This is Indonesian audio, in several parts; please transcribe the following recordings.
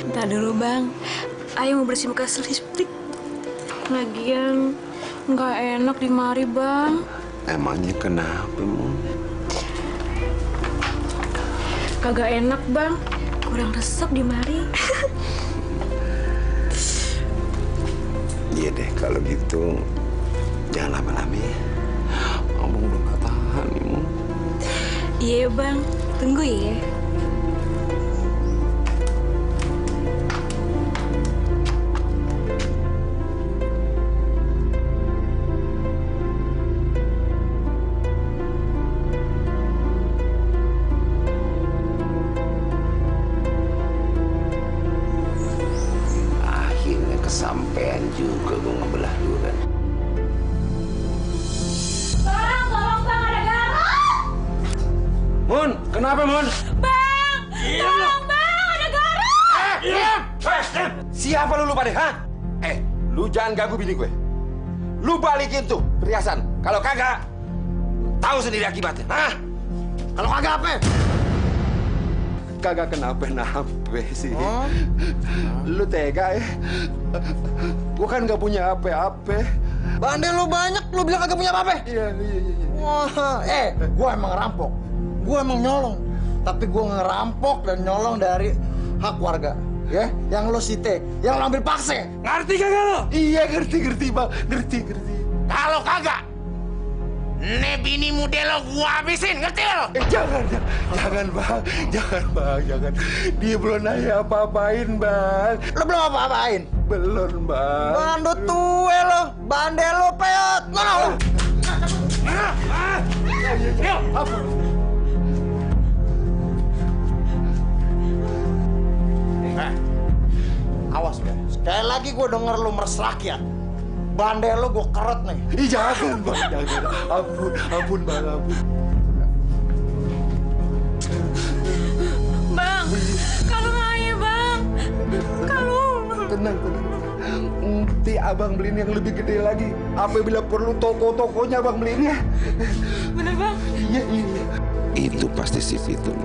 Ntar dulu bang, Ayo mau bersih bekas listrik. Lagian nggak enak di mari bang. Emangnya kenapa, Mon? Kagak enak bang, kurang resep di mari. Iya deh, kalau gitu jangan lama-lama ya. Abang udah gak tahan nih, Mon. Iya bang, tunggu ya. Kesampean juga gue ngebelah durian. Bang, tolong bang, ada garuk. Mon, kenapa Mon? Bang, tolong bang, ada garuk. Diam! Siapa lu pada, ha? Lu jangan ganggu bini gue. Lu balikin tuh perhiasan. Kalau kagak, tahu sendiri akibatnya, ha? Kalau kagak apa? Kagak kenapa-napa sih. Oh? Lu tega ya? Gua kan gak punya apa-apa. Bandel lu banyak, lu bilang kagak punya apa-apa? Iya. Wah, gua emang ngerampok. Gua emang nyolong. Tapi gua ngerampok dan nyolong dari hak warga. Ya, yang lo site, yang lo ambil paksa. Ngerti kagak lo? Iya, ngerti, Bang. Ngerti. Kalau kagak, nih bini muda lo gua habisin, ngerti lo? Jangan, Bang. Jangan. Dia belum nanya apa-apain, Bang. Lo belum apa-apain? Belum, Bang. Bandut tue lo, bandel lo peot. Mana lo? Awas, Ben. Sekali lagi gue denger lo meres rakyat. Bandel lo gue keret nih. Jangan, Bang. Jangan. Ampun, Bang. Ampun. Bang, kalau ayo bang, kalau. Tenang. Nanti abang beliin yang lebih gede lagi. Apabila perlu toko-tokonya abang beliin ya. Bener bang? Iya. Itu pasti si Fitur.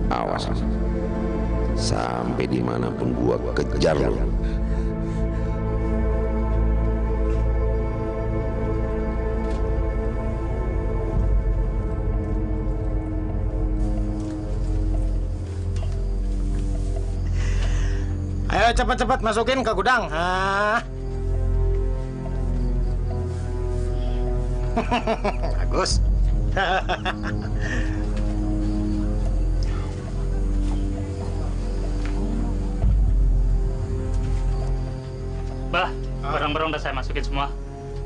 Awas. Sampai dimanapun gua kejar lo. Ayo cepat-cepat masukin ke gudang. Bagus. Bah, barang-barang udah saya masukin semua.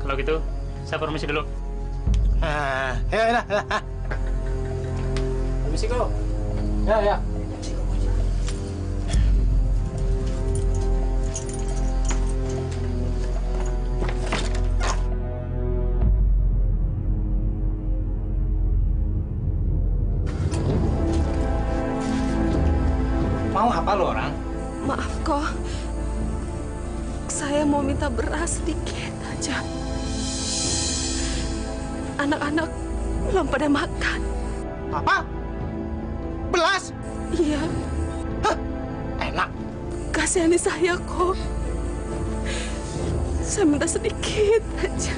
Kalau gitu, saya permisi dulu. Ya. Permisi kok. Ya. Mau apa lo orang? Maaf kok, saya mau minta beras sedikit aja. Anak-anak belum pada makan. Apa? Belas? Iya, Enak. kasihani saya kok. Saya minta sedikit aja.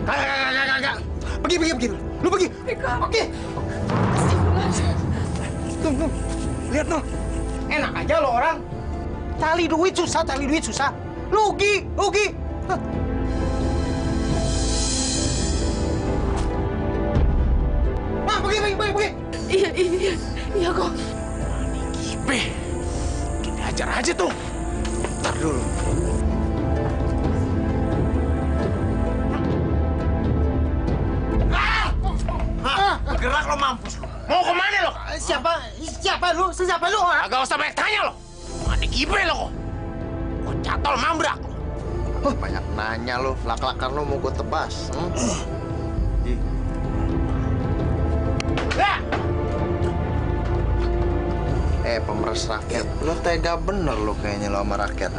Kagak. Pergi. Lu pergi. Pergi. Tunggu. Lihat no. Enak aja lo orang. Cari duit susah. Rugi. Nah, pergi. Iya kok. Gipe, kita ajar aja tuh. Ntar dulu. Bergerak lo mampus lo. Mau kemana lo? Siapa lu? Agak usah banyak tanya lo. Mati gipe lo kok. Kok catol mambrak lo. Banyak nanya lu, lak-lakan lu mau gue tebas. Pemeres rakyat. Lu tega bener lu kayaknya lo sama rakyat.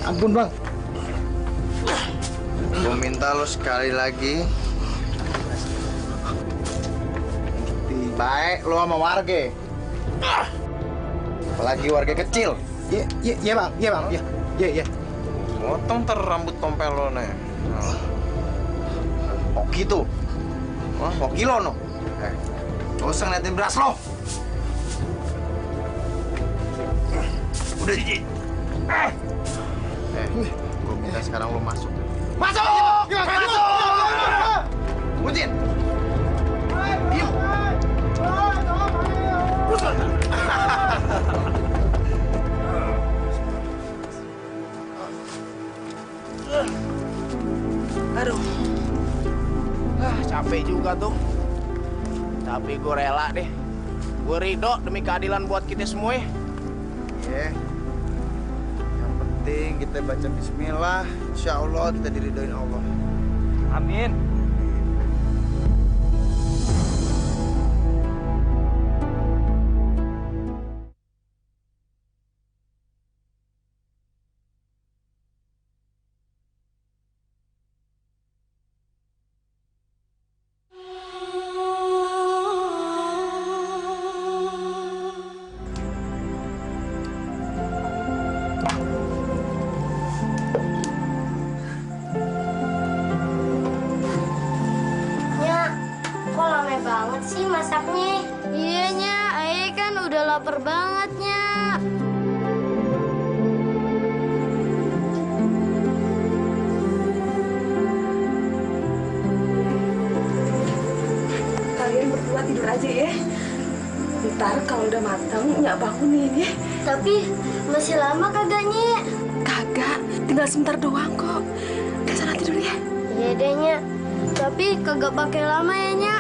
Ampun, Bang. Gue minta lu sekali lagi. Baik lu sama warga. Apalagi warga kecil. Iya bang, iya. Potong ntar rambut tompel lo nih. Hoki tuh. Wah, hoki lo no. Gak usah ngeliatin beras lo. Udah Ji. Gue minta sekarang lo masuk. Masuk! Mutin! Diam! Aduh. Capek juga tuh. Tapi gue rela deh. Gue ridho demi keadilan buat kita semua ya. Iya. Yang penting kita baca bismillah. Insya Allah kita diridhoin Allah. Amin. Kok lama banget sih masaknya? Iya, Nya. Ayah kan udah lapar banget, Nya. Kalian berdua tidur aja ya. Ntar kalau udah matang, Nyak bangunin ya. Tapi masih lama kagak, Nya? Kagak, tinggal sebentar doang kok. Ke sana tidur ya. Iya deh, Nya. Tapi kagak pakai lama ya, Nya.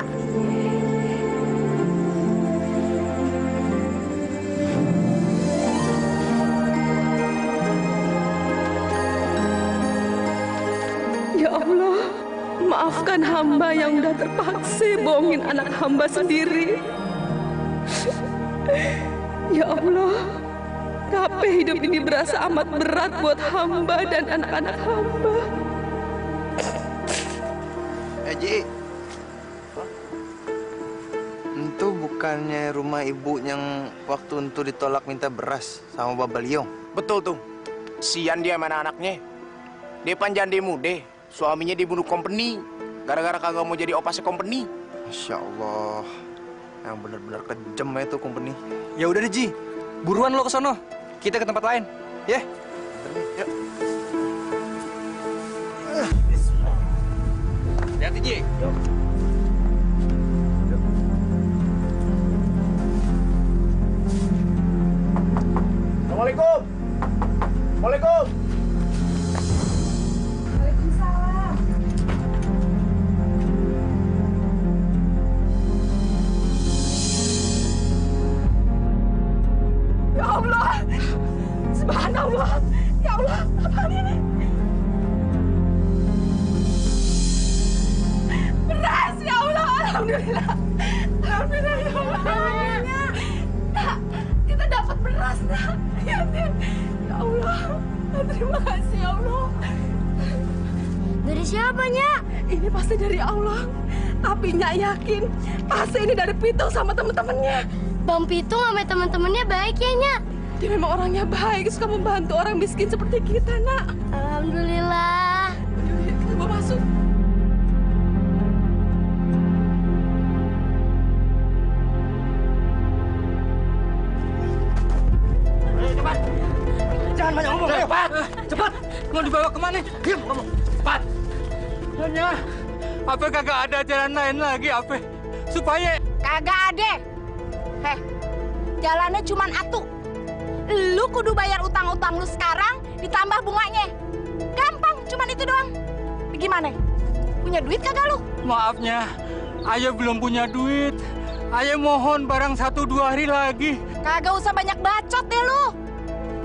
Ya Allah, maafkan hamba yang udah terpaksa bohongin anak hamba sendiri. Ya Allah, kenapa hidup ini berasa amat berat buat hamba dan anak-anak hamba. Ji, itu bukannya rumah ibu yang waktu itu ditolak minta beras sama Baba Liong? Betul tuh. Sian dia mana anaknya. Dia panjang mude. Suaminya dibunuh company. Gara-gara kagak mau jadi opasnya company. Masya Allah. Yang benar-benar kejam ya itu company. Ya udah deh Ji, buruan lo ke sono. Kita ke tempat lain, ya? Yuk. Hati-hati Ji. Assalamualaikum. Waalaikumsalam. Ya Allah, subhanallah. Ya Allah, apa ini? Beras, ya Allah, alhamdulillah. Alhamdulillah, ya Allah. Nak, kita dapat beras, nak. Ya Allah, terima kasih ya Allah. Dari siapa, Nya? Ini pasti dari Allah. Tapi Nyak yakin pasti ini dari Pitung sama temen-temennya. Bang Pitung sama teman-temannya baik ya, Nya? Dia memang orangnya baik, suka membantu orang miskin seperti kita, Nak. Alhamdulillah. Yuk, kita bawa masuk. Cepat! Jangan banyak ngomong, cepat! Cepat! Mau dibawa kemana? Diam ngomong, cepat! Nyonya, apa kagak ada jalan lain lagi, apa? Supaya... Kagak ada. Heh, jalannya cuman atu. Lu kudu bayar utang-utang lu sekarang, ditambah bunganya. Gampang, cuman itu doang. Gimana? Punya duit kagak lu? Maafnya, Ayah belum punya duit. Ayah mohon barang 1-2 hari lagi. Kagak usah banyak bacot deh lu.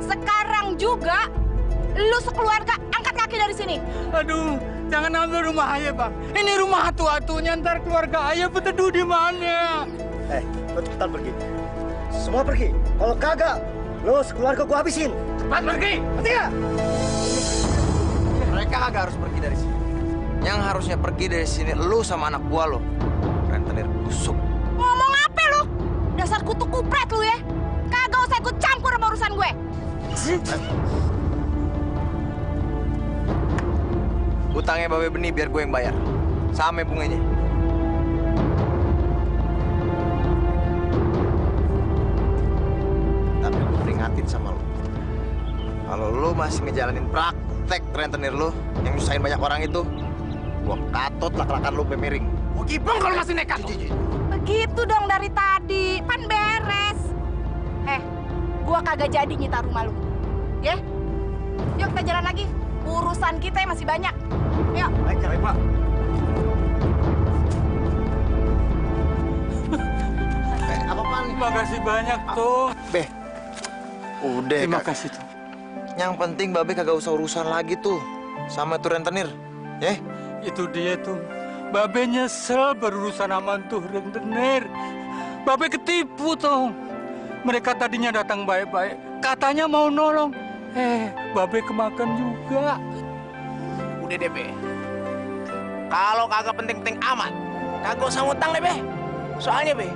Sekarang juga, lu sekeluarga angkat kaki dari sini. Aduh, jangan ambil rumah Ayah, Bang. Ini rumah atu-atunya, ntar keluarga Ayah berteduh di mana? Lo cepetan pergi. Semua pergi. Kalau kagak, lo sekeluarga gua habisin. Cepat pergi! Ngerti nggak? Mereka kagak harus pergi dari sini. Yang harusnya pergi dari sini lu sama anak gua lo. Rentenir busuk. Ngomong apa lu? Dasar kutu kupret lu ya. Kagak usah ikut campur sama urusan gue. sih? Utangnya Babe Benih biar gue yang bayar. Sama bunganya. Tapi gue peringatin sama lo. Kalau lo masih ngejalanin praktek rentenir lo yang nyusahin banyak orang itu, gue katot lak-lakan lo miring. Gue kipong kalau masih nekat. Begitu dong dari tadi, pan beres. Gua kagak jadi nyita rumah lu. Ya? Yuk kita jalan lagi. Urusan kita masih banyak. Yuk. Baik, Pak. Apa-apaan nih? Terima kasih banyak, tuh. Be, udah. Terima kasih, tuh. Yang penting Babe kagak usah urusan lagi tuh sama tuh rentenir. Ya? Itu dia, tuh. Babe nyesel berurusan sama tuh rentenir. Babe ketipu, tuh. Mereka tadinya datang baik-baik, katanya mau nolong. Babe kemakan juga. Udah deh, Be. Kalau kagak penting-penting amat, kagak usah ngutang deh, Be. Soalnya, Be,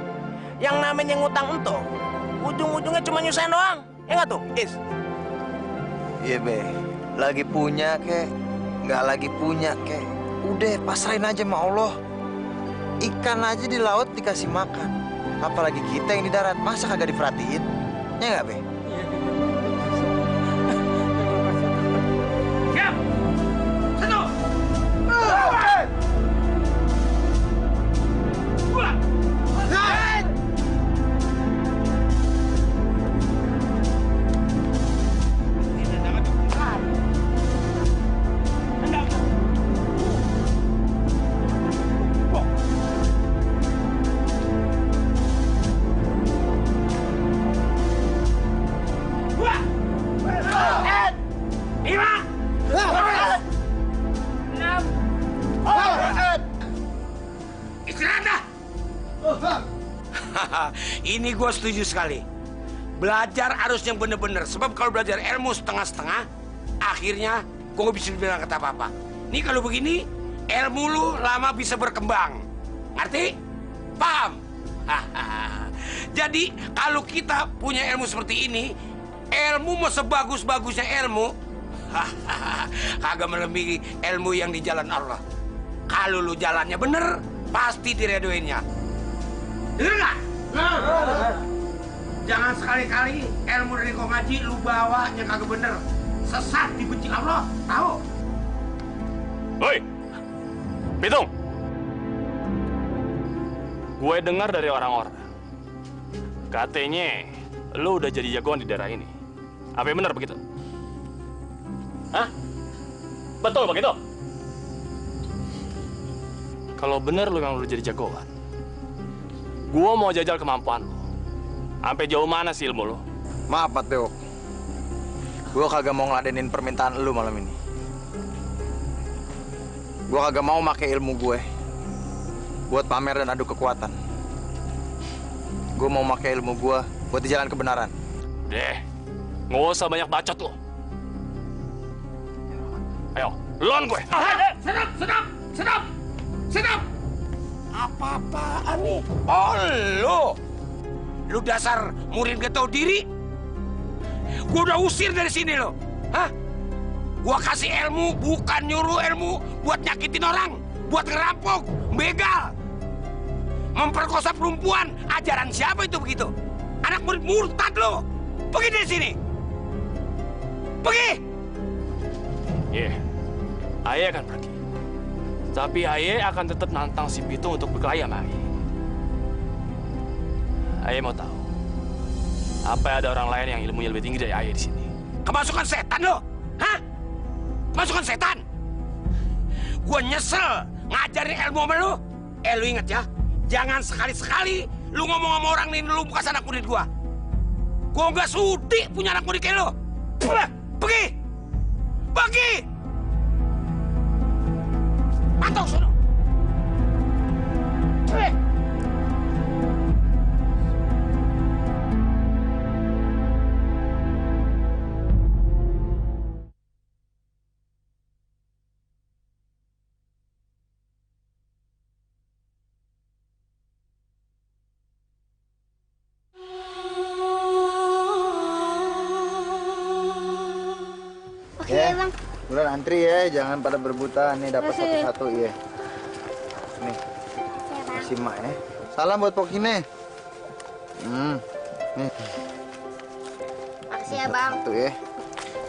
yang namanya ngutang ento, ujung-ujungnya cuma nyusahin doang. Ya nggak tuh, Is? Iya, Be. Lagi punya, kek. Nggak lagi punya, kek. Udah, pasrahin aja sama Allah. Ikan aja di laut dikasih makan. Apalagi kita yang di darat, masa kagak diperhatiin? Ya nggak, Be? Siap! Satu! Dua! Ini gue setuju sekali. Belajar harus yang bener-bener. Sebab kalau belajar ilmu setengah-setengah, akhirnya gue gak bisa bilang kata apa-apa. Ini kalau begini, ilmu lu lama bisa berkembang. Ngerti? Paham? Jadi kalau kita punya ilmu seperti ini, ilmu mau sebagus-bagusnya ilmu, kagak melebihi ilmu yang di jalan Allah. Kalau lu jalannya bener, pasti diredoinnya. Dengar nggak? Jangan sekali-kali ilmu dari kau ngaji lu bawa yang kagak bener. Sesat dibenci Allah, tahu? Woi, Pitung. Gue dengar dari orang-orang, katanya lu udah jadi jagoan di daerah ini. Apa yang benar begitu? Hah? Betul begitu? Kalau benar lu yang udah jadi jagoan, gua mau jajal kemampuan lu. Sampai jauh mana sih ilmu lu? Maaf, Pak Teo. Gue kagak mau ngeladenin permintaan lu malam ini. Gue kagak mau pakai ilmu gue buat pamer dan adu kekuatan. Gue mau pakai ilmu gue buat di jalan kebenaran. Deh, nggak usah banyak bacot lu. Ayo, lawan gue. Sedap! Apa-apaan nih? Oh, lu dasar murid gak tahu diri. Gua udah usir dari sini lo. Hah? Gua kasih ilmu, bukan nyuruh ilmu buat nyakitin orang, buat ngerampok, begal, memperkosa perempuan. Ajaran siapa itu begitu? Anak murid murtad lo. Pergi dari sini. Pergi. Iya, Ayah akan pergi. Tapi Ayah akan tetap nantang si Pitung untuk berkelahi sama Ayah. Ayah mau tahu, apa ada orang lain yang ilmunya lebih tinggi dari Ayah di sini? Kemasukan setan lo? Hah? Kemasukan setan? Gua nyesel ngajarin ilmu sama lu. Lu inget ya, jangan sekali-sekali lu ngomong sama orang ini lu bekas anak murid gua. Gua nggak sudi punya anak murid kayak lu. Pergi! Pergi! Pantau sono. Bang. Bulan antri ya, jangan pada berebutan. Nih dapat satu-satu ya. Nih. Kasih Mak ya. Salam buat Pokine. Nih. Makasih ya, Bang. Satu ya.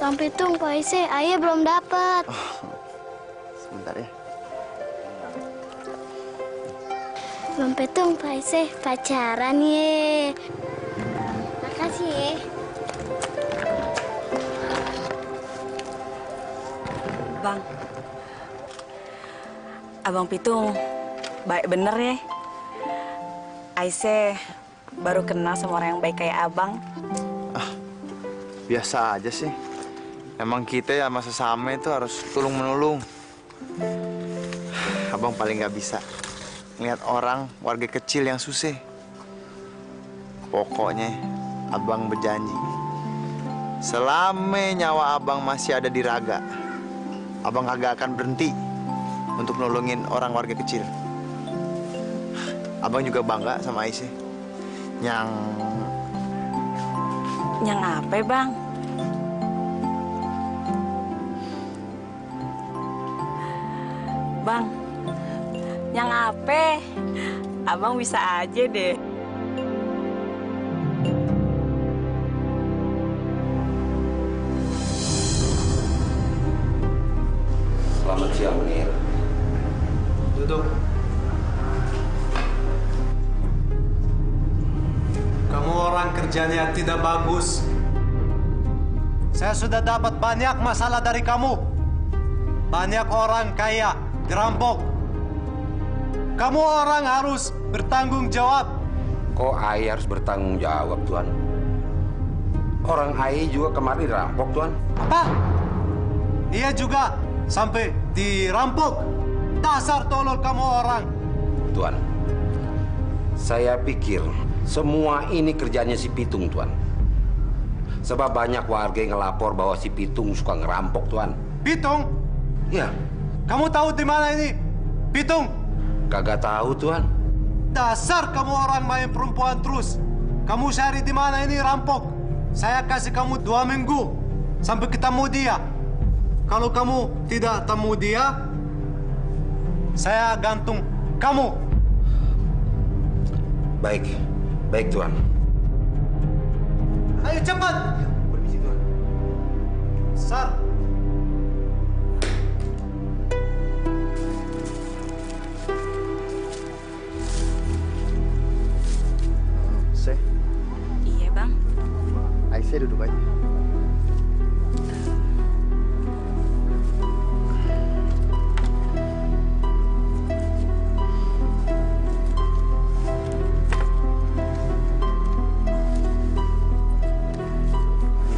Bang Pitung, Pak Ise, Ayah belum dapat. Sebentar ya. Bang Pitung, Pak Ise, pacaran ye. Makasih ya. Bang, Abang Pitung, baik bener ya. Aisyah baru kenal sama orang yang baik kayak abang. Biasa aja sih. Emang kita ya sama sesama itu harus tulung-menulung. Abang paling nggak bisa ngeliat orang warga kecil yang susah. Pokoknya abang berjanji, selama nyawa abang masih ada di raga, abang kagak akan berhenti untuk nolongin orang warga kecil. Abang juga bangga sama Aisyah. Yang apa, Bang? Bang, yang apa? Abang bisa aja deh. Selamat siang, Munir. Duduk. Kamu orang kerjanya tidak bagus. Saya sudah dapat banyak masalah dari kamu. Banyak orang kaya dirampok. Kamu orang harus bertanggung jawab. Kok Ai harus bertanggung jawab, Tuan? Orang Ai juga kemarin dirampok, Tuan. Apa? Iya juga sampai dirampok. Dasar tolol kamu orang. Tuan, saya pikir semua ini kerjanya si Pitung, Tuan. Sebab banyak warga yang ngelapor bahwa si Pitung suka ngerampok, Tuan. Pitung? Ya. Kamu tahu di mana ini? Pitung? Kagak tahu, Tuan. Dasar kamu orang main perempuan terus. Kamu cari di mana ini rampok. Saya kasih kamu 2 minggu sampai ketemu dia. Kalau kamu tidak temu dia, saya gantung kamu. Baik, baik, Tuan. Ayo cepat. Permisi, Tuan. Sar. Seh, Iya, Bang. Aisyah duduk aja.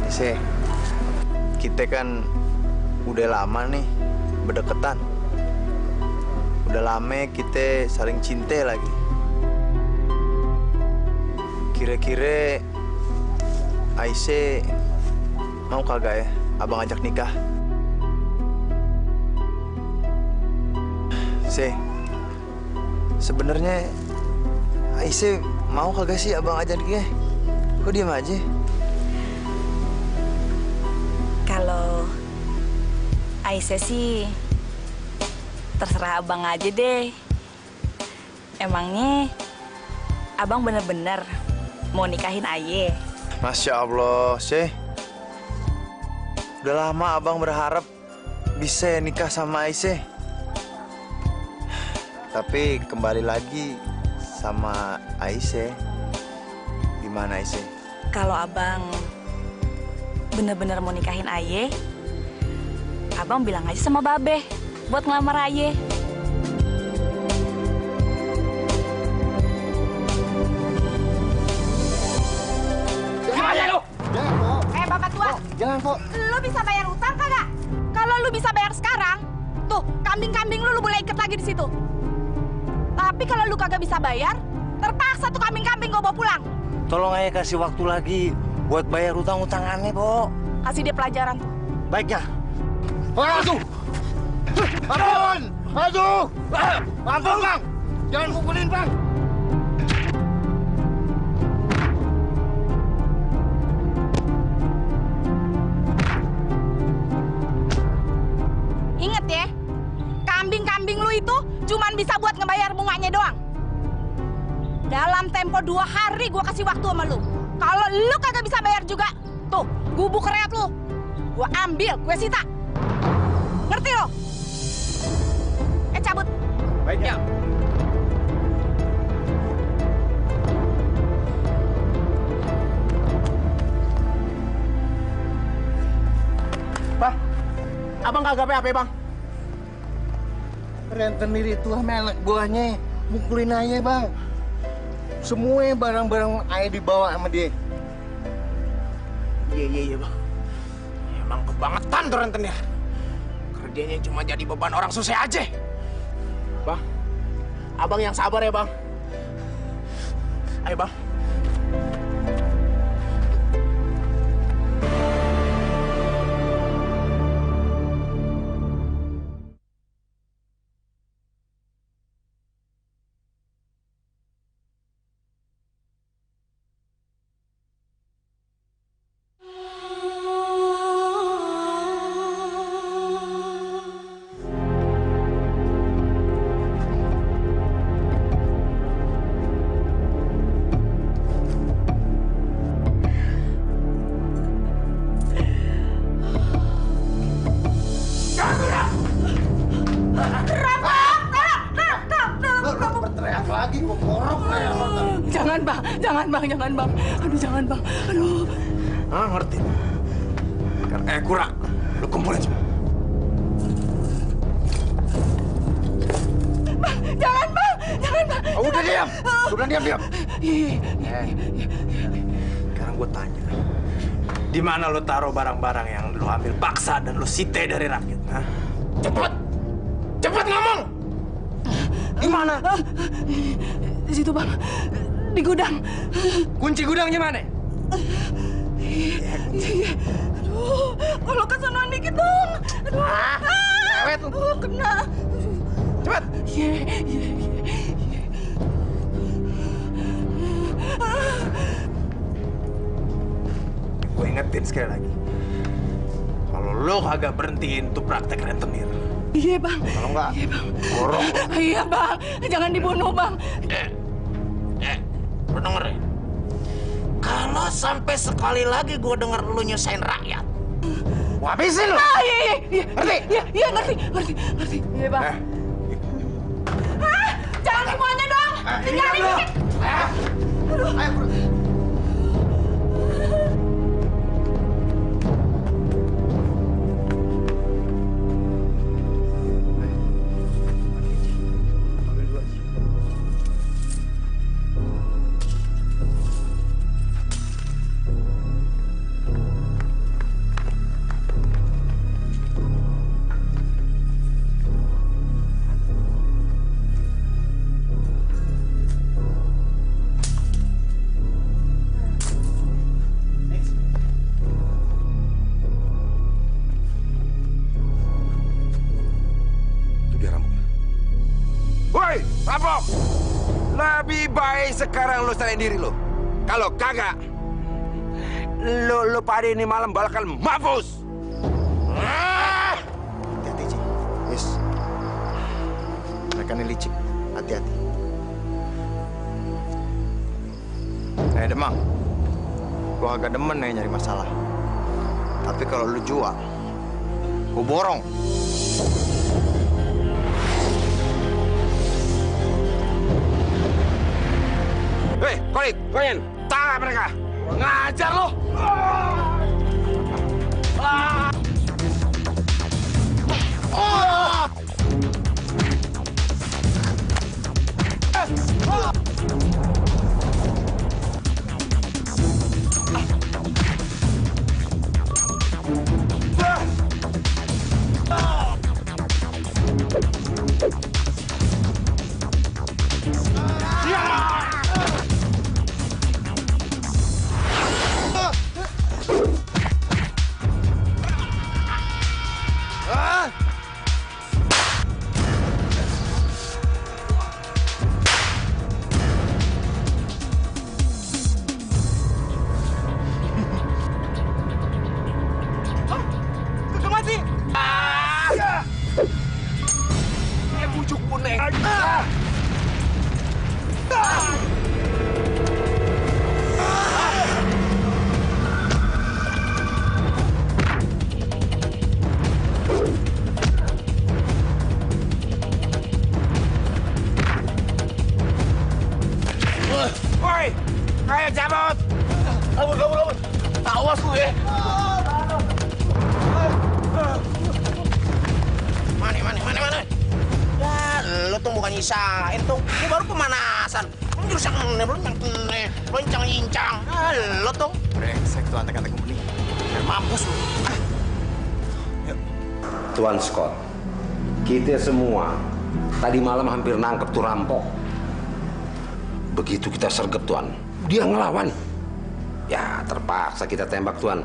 Ini sih, kita kan udah lama nih berdeketan. Udah lama kita saling cinta lagi. Kira-kira Aisyah mau kagak ya abang ajak nikah? Sebenarnya Aisyah mau kagak sih abang ajak nikah? Kok diam aja? Kalau Aisyah sih terserah abang aja deh. Emangnya abang bener-bener mau nikahin Aye? Masya Allah, Syekh. Udah lama abang berharap bisa nikah sama Aisyah. Tapi kembali lagi sama Aisyah. Gimana Aisyah? Kalau abang bener-bener mau nikahin Aye, abang bilang aja sama Babe buat ngelamar Aye. Bapak tua, Jangan, Pok. lu bisa bayar utang kagak? Kalau lu bisa bayar sekarang, tuh kambing-kambing lu boleh ikat lagi di situ. Tapi kalau lu kagak bisa bayar, terpaksa tuh kambing-kambing gua bawa pulang. Tolong Ayah kasih waktu lagi buat bayar utang-utangannya, Pok. Kasih dia pelajaran tuh. Baiknya. Aduh! Aduh! Aduh! Ampun, Bang! Jangan pukulin, Bang! cuman bisa buat ngebayar bunganya doang. Dalam tempo 2 hari gue kasih waktu sama lu. Kalau lu kagak bisa bayar juga, tuh gubuk reot lu. Gue ambil, gue sita. Ngerti lo? Cabut. Baik ya. Bang, abang kagak apa bang? Rentenir itu anak buahnya, mukulin aja bang. Semua barang-barang ayah dibawa sama dia. Iya bang. Emang kebangetan tuh rentenir. Kerjanya cuma jadi beban orang susah aja. Bang, abang yang sabar ya bang. Ayo bang. Jangan bang. Aduh jangan bang. Aduh. Ah ngerti. Kurang. Lu kumpulin semua. Bang, jangan bang. Oh, udah diam. Udah diam. Sekarang gue tanya. Di mana lu taruh barang-barang yang lu ambil paksa dan lu sita dari rakyat? Hah? Cepet ngomong. Di mana? Di situ bang. Di gudang. Kunci gudangnya mana? Aduh, kalau kesonoan dikit dong. Aduh, kena. Cepat. Gue ingetin sekali lagi. Kalau lo kagak berhentiin tuh praktek rentenir. Iya bang. Kalau enggak, borong. Iya bang, jangan dibunuh bang. Lu denger ya? Kalau sampai sekali lagi gue denger lu nyusahin rakyat, gue habisin lu. Iya. Ngerti? Iya, ngerti. Iya bang. Jangan semuanya dong. Tinggalin dikit. Ayo. Lebih baik sekarang lo serahin diri lo. Kalau kagak, lo pada ini malam bakal mampus. Hati-hati, Ci. Yes. Mereka ini licik. Hati-hati. Demang. Gua agak demen nih nyari masalah. Tapi kalau lu jual, gua borong. Hei, Koin, tangkap mereka. Ngajar lo. Awas lu ya. Mana. Ya, lo tuh bukan nyisain tuh. Ini baru pemanasan. Jurus yang loncang-yincang. Lo tuh. Brengsek tuh antek-antek kumpeni. Biar mampus lu. Tuan Scott, kita semua tadi malam hampir nangkep tuh rampok. Begitu kita sergap, Tuan, dia ngelawan. Ya, terpaksa kita tembak, Tuan.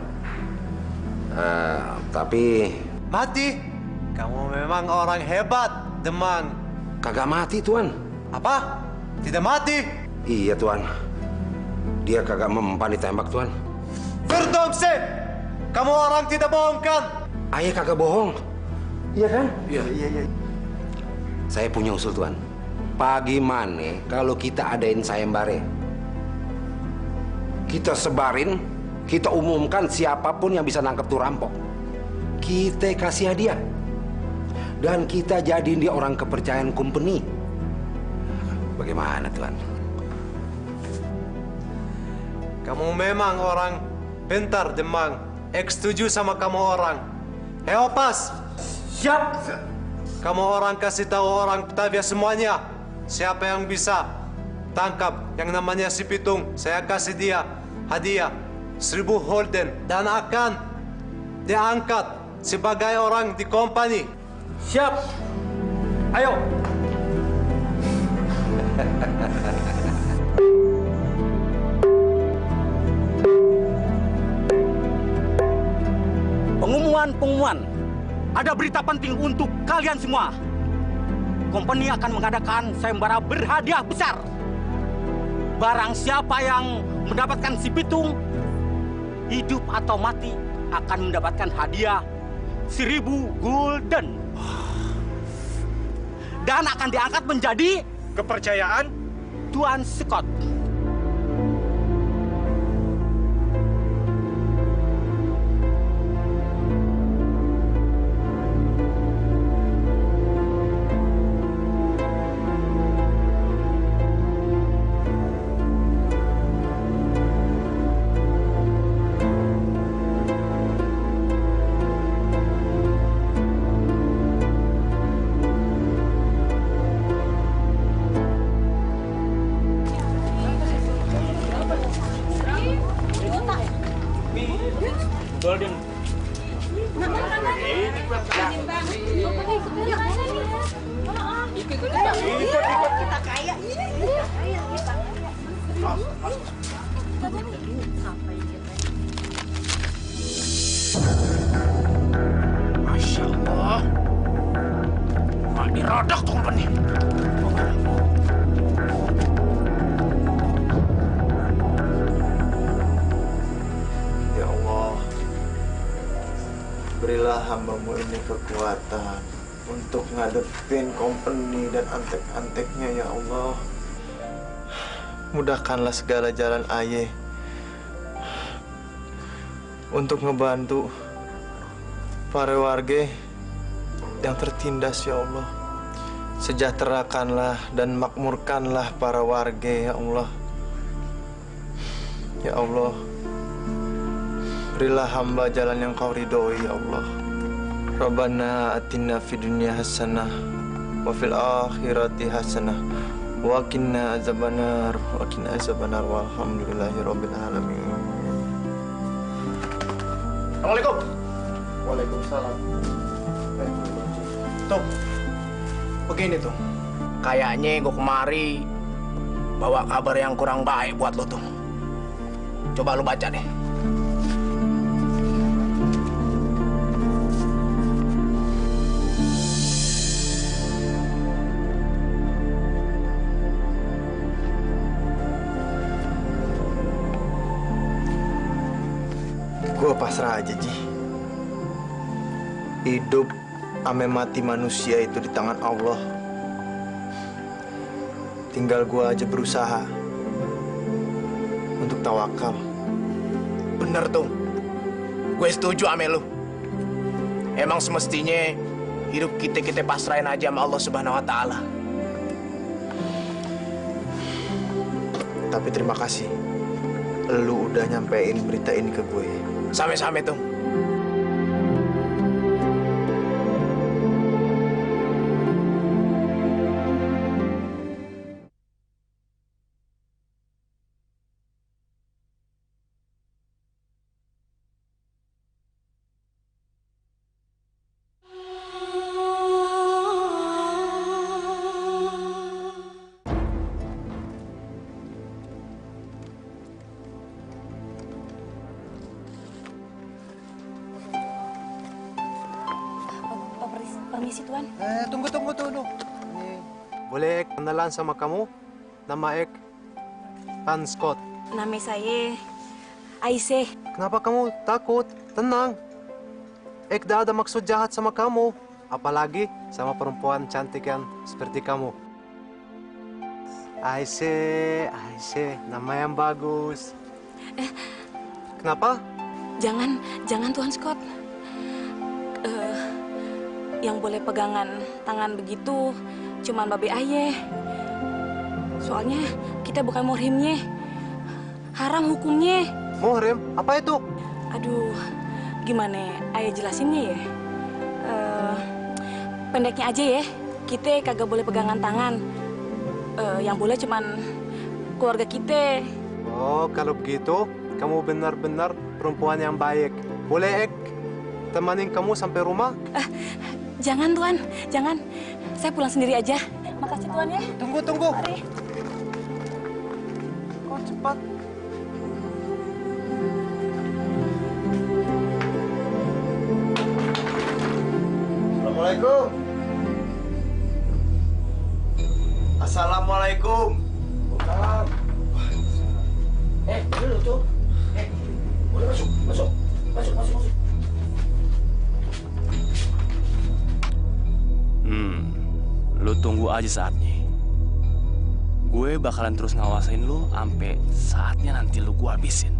Tapi... Mati? Kamu memang orang hebat, Demang. Kagak mati, Tuan. Apa? Tidak mati? Iya, Tuan. Dia kagak mempan ditembak, Tuan. Verdomse! Kamu orang tidak bohong kan? Ayah kagak bohong. Iya kan? Iya. Saya punya usul, Tuan. Pagi mana kalau kita adain sayembara? Kita sebarin, kita umumkan siapapun yang bisa nangkep tuh rampok. Kita kasih hadiah. Dan kita jadiin dia orang kepercayaan company. Bagaimana, Tuan? Kamu memang orang pintar, Demang. Setuju sama kamu orang. Heopas! Siap. Kamu orang kasih tahu orang Batavia semuanya. Siapa yang bisa tangkap yang namanya si Pitung, saya kasih dia hadiah 1000 holden dan akan diangkat sebagai orang di company. Siap. Ayo. Pengumuman. Ada berita penting untuk kalian semua. Company akan mengadakan sayembara berhadiah besar. Barang siapa yang mendapatkan si Pitung, hidup atau mati, akan mendapatkan hadiah 1000 gulden. Dan akan diangkat menjadi kepercayaan Tuan Scott. Golden. Kita kaya. Masya Allah. Nggak dirodok tuh company. Ya Allah, berilah hambamu ini kekuatan untuk ngadepin company dan antek-anteknya ya Allah. Mudahkanlah segala jalan Aye untuk ngebantu para warga yang tertindas ya Allah. Sejahterakanlah dan makmurkanlah para warga ya Allah. Ya Allah, berilah hamba jalan yang kau ridhoi ya Allah. Rabbana atina fid dunya hasanah wa fil akhirati hasanah wa qina azabannar walhamdulillahi rabbil alamin. Assalamualaikum. Waalaikumsalam. Tuh, begini tuh. Kayaknya gue kemari bawa kabar yang kurang baik buat lo tuh. Coba lo baca deh. Gue pasrah aja, Ji. Hidup ame mati manusia itu di tangan Allah. Tinggal gue aja berusaha untuk tawakal. Bener tuh. Gue setuju ame lu. Emang semestinya hidup kita pasrahin aja sama Allah Subhanahu wa Ta'ala. Tapi terima kasih, lu udah nyampein berita ini ke gue. Same-same, Tung. Permisi, Tuan. Tunggu. Ini, boleh kenalan sama kamu? Nama Ek Tan Scott. Nama saya Aisyah. Kenapa kamu takut? Tenang. Ek tidak ada maksud jahat sama kamu. Apalagi sama perempuan cantik yang seperti kamu. Aisyah, nama yang bagus. Kenapa? Jangan Tuan Scott. Yang boleh pegangan tangan begitu cuman babe Aye. Soalnya kita bukan muhrimnya. Haram hukumnya. Muhrim? Apa itu? Aduh, gimana Aye jelasinnya ya? Pendeknya aja ya, kita kagak boleh pegangan tangan. Yang boleh cuman keluarga kita. Oh, kalau begitu, kamu benar-benar perempuan yang baik. Boleh Ek temanin kamu sampai rumah? Jangan Tuan, jangan. Saya pulang sendiri aja. Makasih Tuan ya. Tunggu. Mari. Kok cepat? Assalamualaikum. Assalamualaikum. Dulu tuh. Boleh masuk. Lu tunggu aja saatnya. Gue bakalan terus ngawasin lu sampai saatnya nanti lu gua habisin.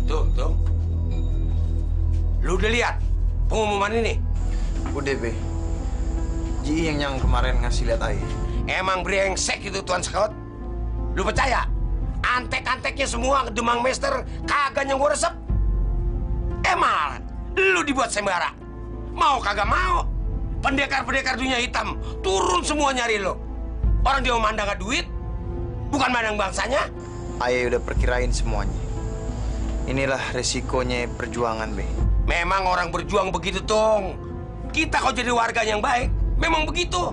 Tuh. Lu udah lihat pengumuman ini? Udah, Be. Ji yang kemarin ngasih lihat Aye. Emang brengsek itu Tuan Scott? Lu percaya? Antek-anteknya semua Demang Master kagak yang gua resep. Emang lu dibuat sembara. Mau kagak mau. Pendekar-pendekar dunia hitam turun semua nyari lo. Orang dia mau mandang duit, bukan mandang bangsanya. Aye udah perkirain semuanya. Inilah resikonya perjuangan, Be. Memang orang berjuang begitu, Tung. Kita kalau jadi warga yang baik, memang begitu.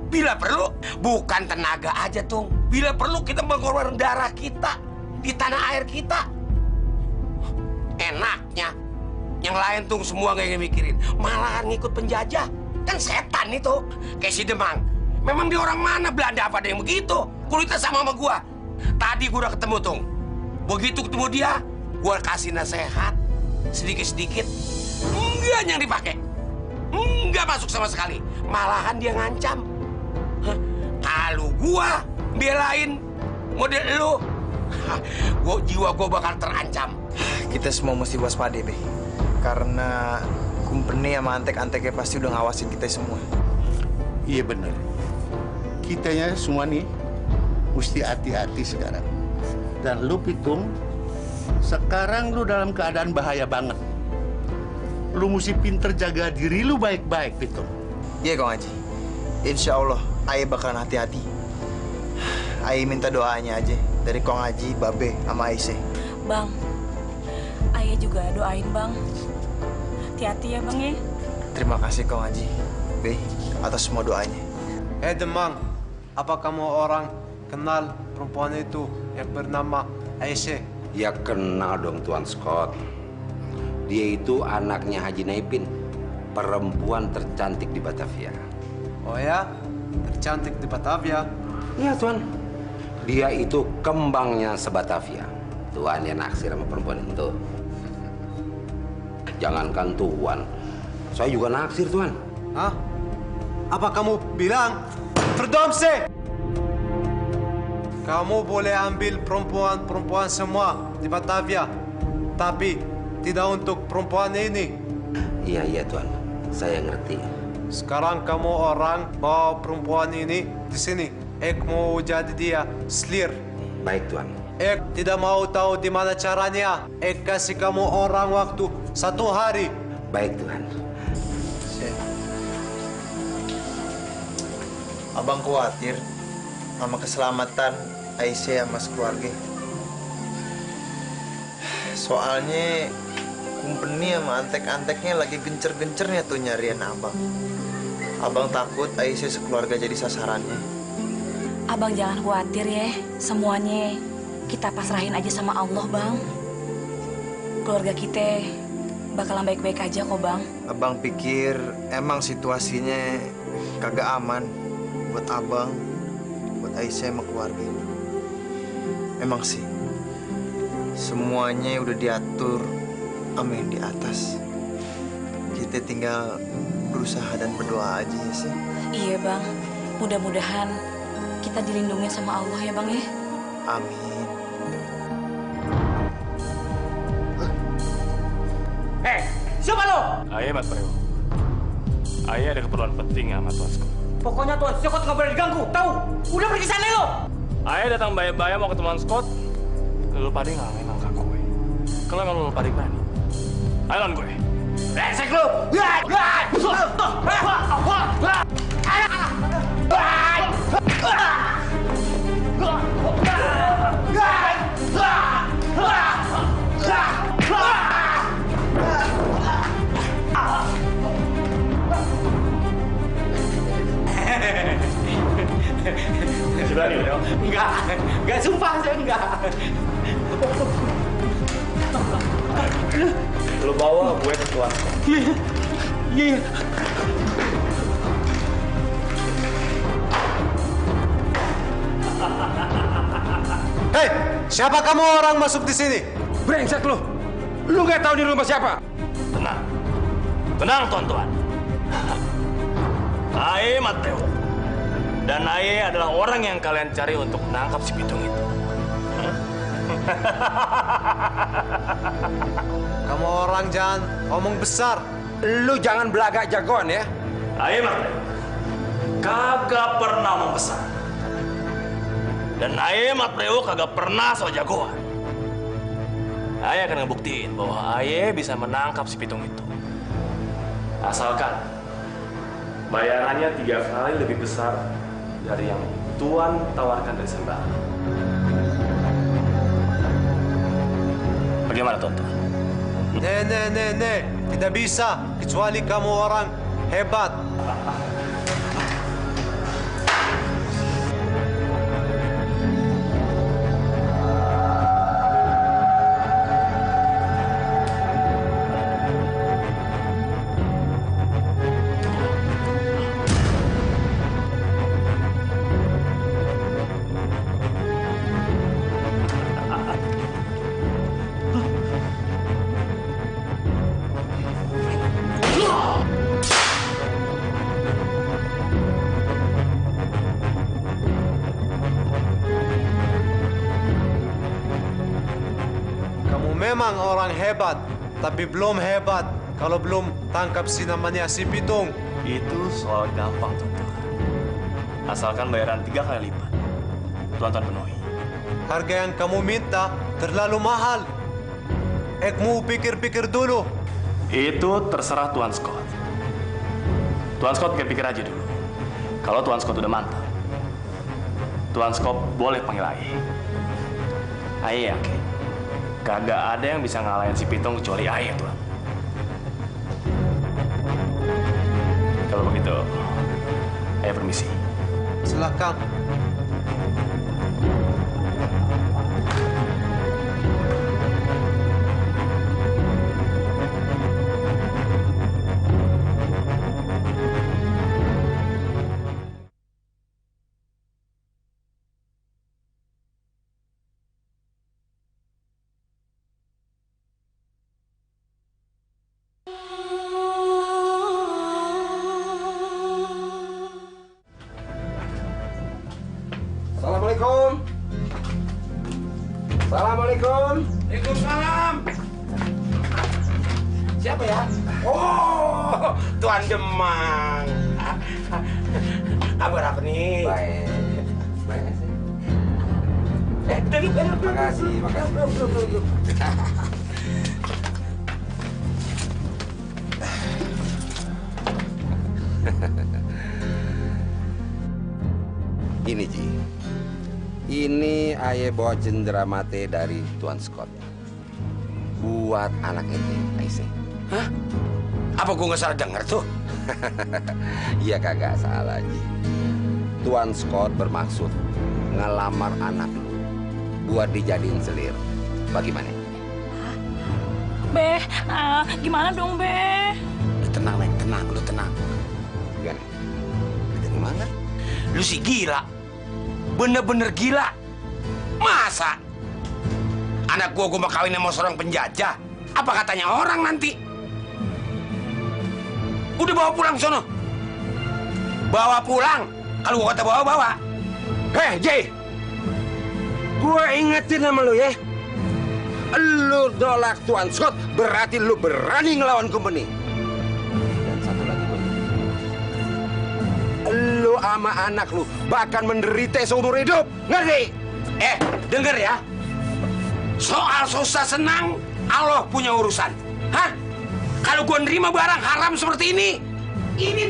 Bila perlu, bukan tenaga aja, Tung. Bila perlu kita mengorbankan darah kita di tanah air kita. Enaknya, yang lain Tung semua nggak mikirin, malahan ngikut penjajah. Kan setan itu, kayak si Demang. Memang dia orang mana, Belanda apa ada yang begitu? Kulitnya sama gua. Tadi gua udah ketemu, Tung. Begitu ketemu dia, gua kasih nasihat sedikit-sedikit. Enggak yang dipakai. Enggak masuk sama sekali. Malahan dia ngancam. Kalau gua belain model lu, jiwa gua bakal terancam. Kita semua mesti waspada, Be. Karena company sama antek-anteknya pasti udah ngawasin kita semua. Iya bener. Kitanya semua nih mesti hati-hati sekarang. Dan lu Pitung, sekarang lu dalam keadaan bahaya banget. Lu mesti pinter jaga diri lu baik-baik, Pitung. Iya, Kong Haji. Insya Allah, Aye bakalan hati-hati. Aye minta doanya aja dari Kong Haji, Babe, sama Aisyah. Bang, Aye juga doain Bang. Hati-hati ya Bang ya. Terima kasih Kong Haji, Be, atas semua doanya. Demang, apa kamu orang kenal perempuan itu yang bernama Aisyah? Ya kenal dong Tuan Scott. Dia itu anaknya Haji Naipin, perempuan tercantik di Batavia. Oh ya? Tercantik di Batavia? Iya Tuan. Dia itu kembangnya sebatavia. Tuan yang naksir sama perempuan itu. Jangankan Tuan, saya juga naksir Tuan. Hah? Apa kamu bilang? Verdomse! Kamu boleh ambil perempuan-perempuan semua di Batavia, tapi tidak untuk perempuan ini. Iya Tuan, saya ngerti. Sekarang kamu orang bawa perempuan ini di sini. Ek mau jadi dia selir. Baik Tuan. tidak mau tahu di mana caranya. Kasih kamu orang waktu 1 hari. Baik Tuhan. Abang khawatir sama keselamatan Aisyah sama keluarga. Soalnya kumpeni sama antek-anteknya lagi gencer-gencernya tuh nyariin abang. Abang takut Aisyah sekeluarga jadi sasarannya. Abang jangan khawatir ya, semuanya kita pasrahin aja sama Allah, Bang. Keluarga kita bakalan baik-baik aja kok, Bang. Abang pikir emang situasinya kagak aman buat abang, buat Aisyah sama keluarga. Emang sih, semuanya udah diatur sama yang di atas. Kita tinggal berusaha dan berdoa aja ya sih. Iya, Bang. Mudah-mudahan kita dilindungi sama Allah ya, Bang ya. Amin. Siapa lo? Ayah Mat Preo. Ayah ada keperluan penting sama Tuan Scott. Pokoknya Tuan Scott nggak boleh diganggu, tahu? Udah pergi sana lo. Ayah datang bayar-bayar mau ketemu Tuan Scott. Lu pada ngalahin langkah gue. Kalau emang lu pada berani, ayo lawan gue. Brengsek lu! Berani lu? Enggak, sumpah saya enggak. Lu bawa gue ke Tuan Scott. Iya. Hei, siapa kamu orang masuk di sini? Brengsek lu! Lu nggak tahu di rumah siapa? Tenang. Tenang, Tuan-Tuan. Aye Mateo. Dan Aye adalah orang yang kalian cari untuk menangkap si pitung itu. Kamu orang jangan ngomong besar. Lu jangan belagak jagoan ya. Aye Mateo. Kagak pernah membesar. Dan Aye Mateo kagak pernah so jagoan. Aye akan ngebuktiin bahwa Aye bisa menangkap si pitung itu. Asalkan bayarannya 3 kali lebih besar dari yang Tuan tawarkan dari Sembara. Bagaimana Tuan-Tuan? Nih. Tidak bisa, kecuali kamu orang hebat. Memang orang hebat, tapi belum hebat kalau belum tangkap si namanya si pitung. Itu soal gampang, Tuan-Tuan. Asalkan bayaran 3 kali lipat. Tuan-Tuan penuhi. Harga yang kamu minta terlalu mahal. Ekmu pikir-pikir dulu. Itu terserah Tuan Scott. Tuan Scott pikir-pikir aja dulu. Kalau Tuan Scott udah mantap, Tuan Scott boleh panggil Aye. Aye yakin kagak ada yang bisa ngalahin si pitung kecuali Aye, Tuan. Kalau begitu, Aye permisi. Silakan. Assalamualaikum. Assalamualaikum. Waalaikumsalam. Siapa ya? Oh, Tuan Demang. Kabar apa nih? Baik. Baik sih. Makasih. Ini Ji, ini ayah bawa cenderamate dari Tuan Scott buat anak ente, Aisyah. Hah? Apa gua nggak salah dengar tuh? Iya kagak salah Ji. Tuan Scott bermaksud ngelamar anak lu buat dijadiin selir. Bagaimana? Be, gimana dong, Be? Lu tenang, Neng. Lu tenang. Gimana? Dari mana? Lu sih gila. Bener-bener gila. Masa? Anak gua mau kawin sama seorang penjajah? Apa katanya orang nanti? Udah bawa pulang sono. Bawa pulang. Kalau gua kata bawa. Hei, Jay. Gua ingetin sama lu ya. Lu nolak Tuan Scott, berarti lu berani ngelawan company. Dan satu lagi gua. Lu sama anak lu bahkan menderita seumur hidup. Ngerti? Denger ya. Soal susah senang, Allah punya urusan. Hah? Kalau gua nerima barang haram seperti ini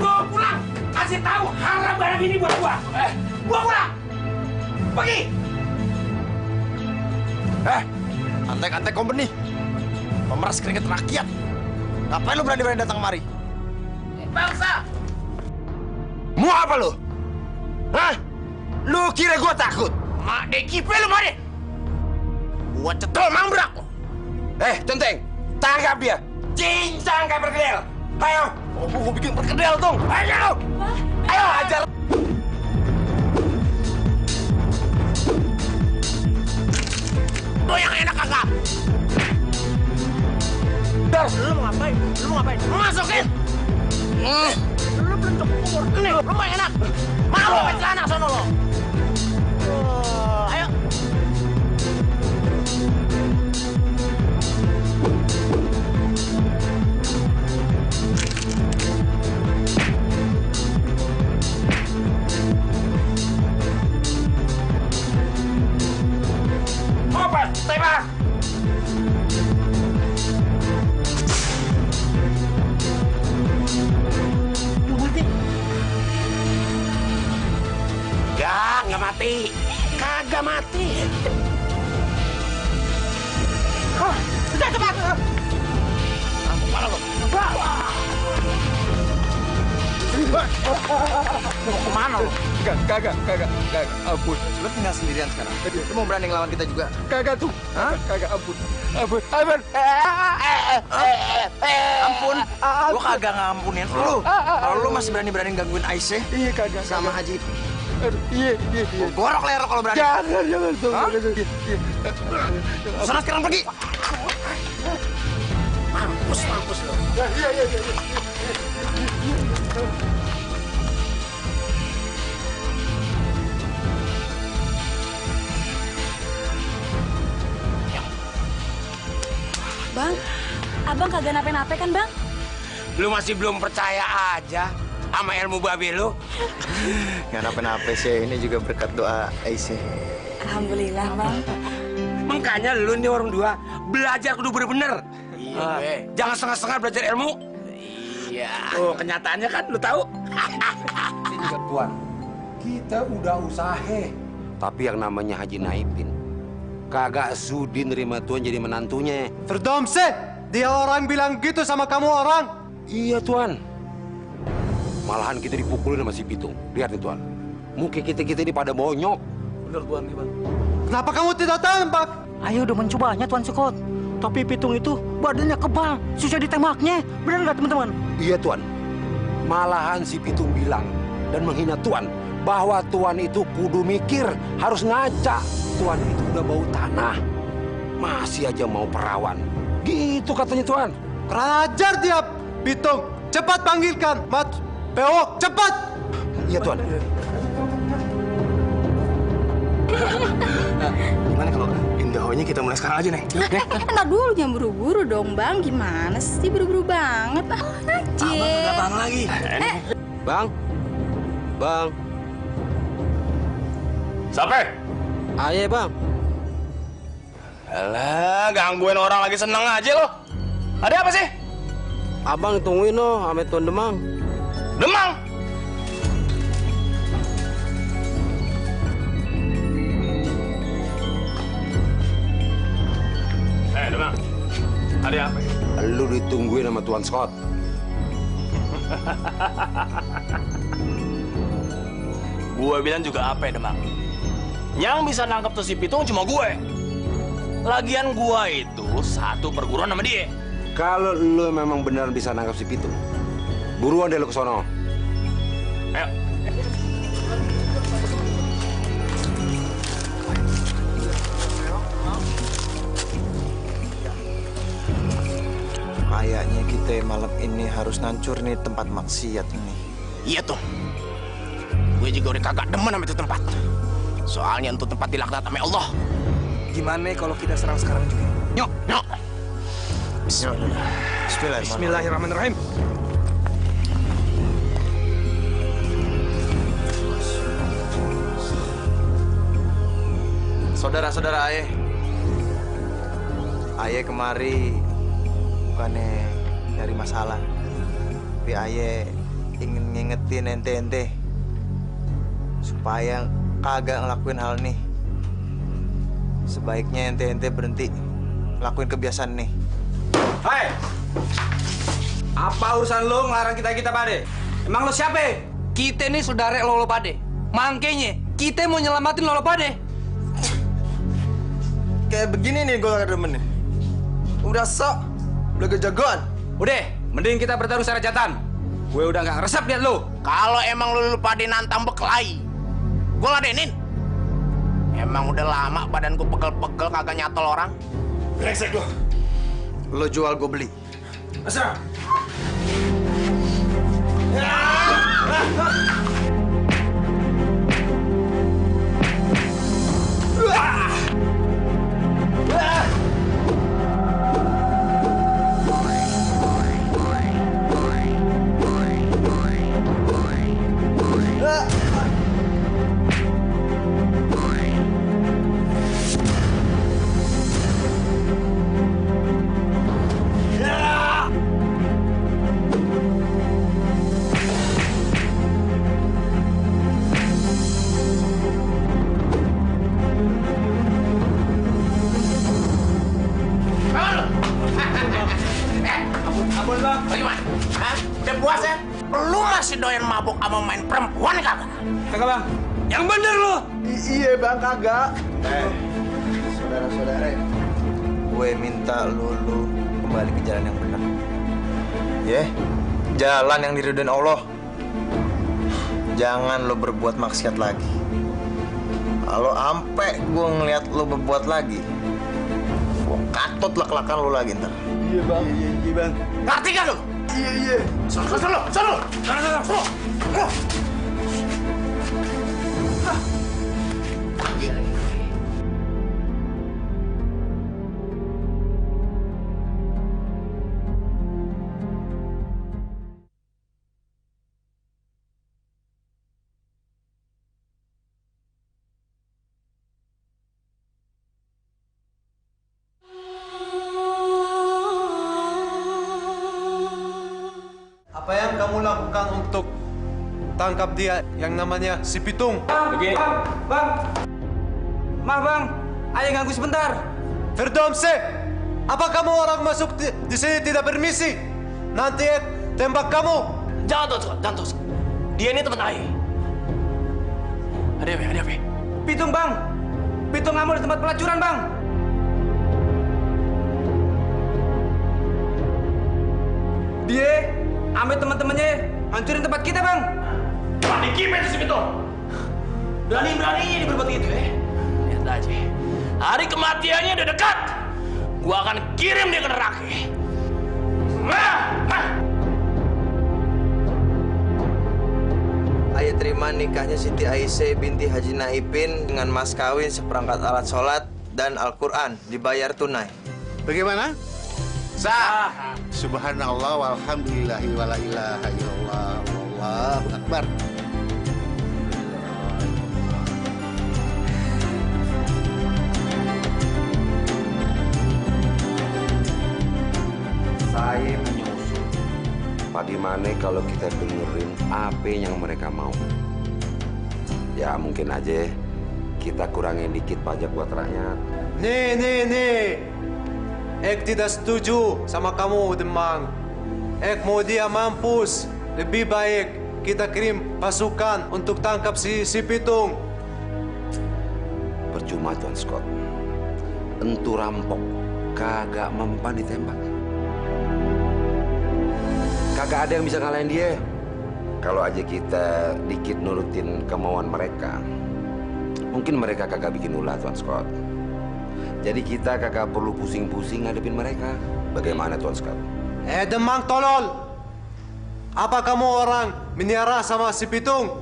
bawa pulang. Kasih tahu haram barang ini buat gua. Bawa pulang. Pergi. Antek-antek company. Pemeras keringet rakyat. Ngapain lu berani-berani datang kemari? Bangsa! Mau apa lu? Hah? Lu kira gua takut? Mak dekipe lu, Mak. Gua cetel mambrak. Tenteng, tangkap dia. Cincang kayak perkedel. Ayo. Gua bikin perkedel, dong. Ayo. Ayo, ajar. Lu yang enak kagak? Lu mau ngapain? Masukin! Lu belum cukup. Ini lu mau enak. Malu pakai celana sono lo. Ayo. Open, tembak. Nggak mati. Kagak mati. Udah cepat. Mana lo? Mau kemana lo? Kagak. Ampun. Lu tinggal sendirian sekarang. Lu mau berani ngelawan kita juga? Kagak tuh. Kagak, ampun. Ampun. Gua kagak ngampunin lu. Kalau lu masih berani-berani gangguin Aisyah. Iya, kagak. Sama Haji. Iya. Gorok leher kalau berani. Jangan tuh. Sana sekarang pergi. Mampus lo. Iya. Bang, abang kagak nape-nape kan, Bang? Lu masih belum percaya aja sama ilmu babe lu? Nggak napa-napa sih, ini juga berkat doa Aisyah. Alhamdulillah, Bang. Makanya lu nih orang dua belajar kudu bener-bener. Iya, jangan setengah-setengah belajar ilmu. Iya. Oh, kenyataannya kan lu tahu. Tuan, kita udah usaha. Tapi yang namanya Haji Naipin kagak sudi nerima Tuan jadi menantunya. Terdomse, dia orang bilang gitu sama kamu orang. Iya, Tuan. Malahan kita dipukulin sama si Pitung. Lihat nih, Tuan. Muka kita ini pada bonyok. Bener, Tuan, nih, Bang. Kenapa kamu tidak tembak? Ayo udah mencobanya, Tuan Scott. Tapi Pitung itu badannya kebal, susah ditembaknya. Benar nggak, teman-teman? Iya, Tuan. Malahan si Pitung bilang dan menghina Tuan bahwa Tuan itu kudu mikir, harus ngaca. Tuan itu udah bau tanah. Masih aja mau perawan. Gitu katanya, Tuan. Kurang ajar dia, Pitung. Cepat panggilkan, Mat. Pewok, cepat! Iya, Tuan. Gimana kalau indahonya kita mulai sekarang aja, Neng? Ntar dulu, jangan buru-buru dong, Bang. Gimana sih buru-buru banget? Aja. Abang bang lagi. Bang. Sampai. Ayo, Bang. Alah, gangguin orang lagi seneng aja lo. Ada apa sih? Abang tungguin no, ame Tuan Demang. Demang? Demang. Ada apa? Lu ditungguin sama Tuan Scott. Gue bilang juga apa ya, Demang? Yang bisa nangkep tuh si Pitung cuma gue. Lagian gue itu satu perguruan sama dia. Kalau lu memang benar bisa nangkap si Pitung, buruan deh lu ke sono. Ayo. Kayaknya kita malam ini harus ngancur nih tempat maksiat ini. Iya tuh. Gue juga udah kagak demen sama itu tempat. Soalnya untuk tempat dilaknat sama Allah. Gimana kalau kita serang sekarang juga? Nyok, nyok. Bismillahirrahmanirrahim. Saudara-saudara Aye. Aye kemari bukannya nyari masalah. Tapi Aye ingin ngingetin ente-ente supaya kagak ngelakuin hal nih. Sebaiknya ente-ente berhenti ngelakuin kebiasaan nih. Hai, apa urusan lo ngelarang kita pade? Emang lo siapa? Kita nih saudara lo pade. Makanya kita mau nyelamatin lo pade. Kayak begini nih gue gak demen nih. Udah sok, udah kejagoan. Udah, mending kita bertaruh secara jantan. Gue udah gak ngeresep liat lo. Kalau emang lu pade nantang berkelahi, gue ladenin. Emang udah lama badan gue pegel-pegel kagak nyatol orang. Brengsek lo. Lo jual gue beli. Asal. Ampun bang. Bagaimana? Hah? Udah puas ya? Lu masih doyan mabuk sama main perempuan kagak? Kagak bang. Yang bener lo. Iya bang kagak. Saudara-saudara, gue minta lu kembali ke jalan yang benar. Ya, jalan yang diridhoin Allah. Jangan lo berbuat maksiat lagi. Kalau ampe gue ngeliat lo berbuat lagi, gue katut lak-lakan lo lagi ntar. Iya bang. Iya bang. Ngerti gak lu? Iya. Sana. Apa yang kamu lakukan untuk tangkap dia yang namanya si Pitung? Begini. Bang. Maaf bang, ayo ganggu sebentar. Firdomse, apa kamu orang masuk di sini tidak permisi? Nanti tembak kamu. Jangan tuh. Dia ini teman Aye. Ada apa? Pitung bang. Pitung ngamuk di tempat pelacuran bang. Dia ambil teman-temannya hancurin tempat kita bang. Berani gimana si Pitung? Berani-beraninya dia berbuat gitu ya. Lihat aja. Hari kematiannya udah dekat. Gua akan kirim dia ke neraka. Aye terima nikahnya Siti Aisyah binti Haji Naipin dengan mas kawin seperangkat alat sholat dan Al-Quran dibayar tunai. Bagaimana? Sah. Subhanallah walhamdulillahi wala ilaha illallah wallahu akbar. Aye punya usul. Bagaimana kalau kita dengerin apa yang mereka mau? Ya mungkin aja kita kurangin dikit pajak buat rakyat. Nih. Ek tidak setuju sama kamu, Demang. Ek mau dia mampus. Lebih baik kita kirim pasukan untuk tangkap si Pitung. Percuma, Tuan Scott. Entu rampok kagak mempan ditembak. Kagak ada yang bisa ngalahin dia. Kalau aja kita dikit nurutin kemauan mereka, mungkin mereka kagak bikin ulah, Tuan Scott. Jadi kita kagak perlu pusing-pusing ngadepin mereka. Bagaimana, Tuan Scott? Demang tolol! Apa kamu orang menyerah sama si Pitung?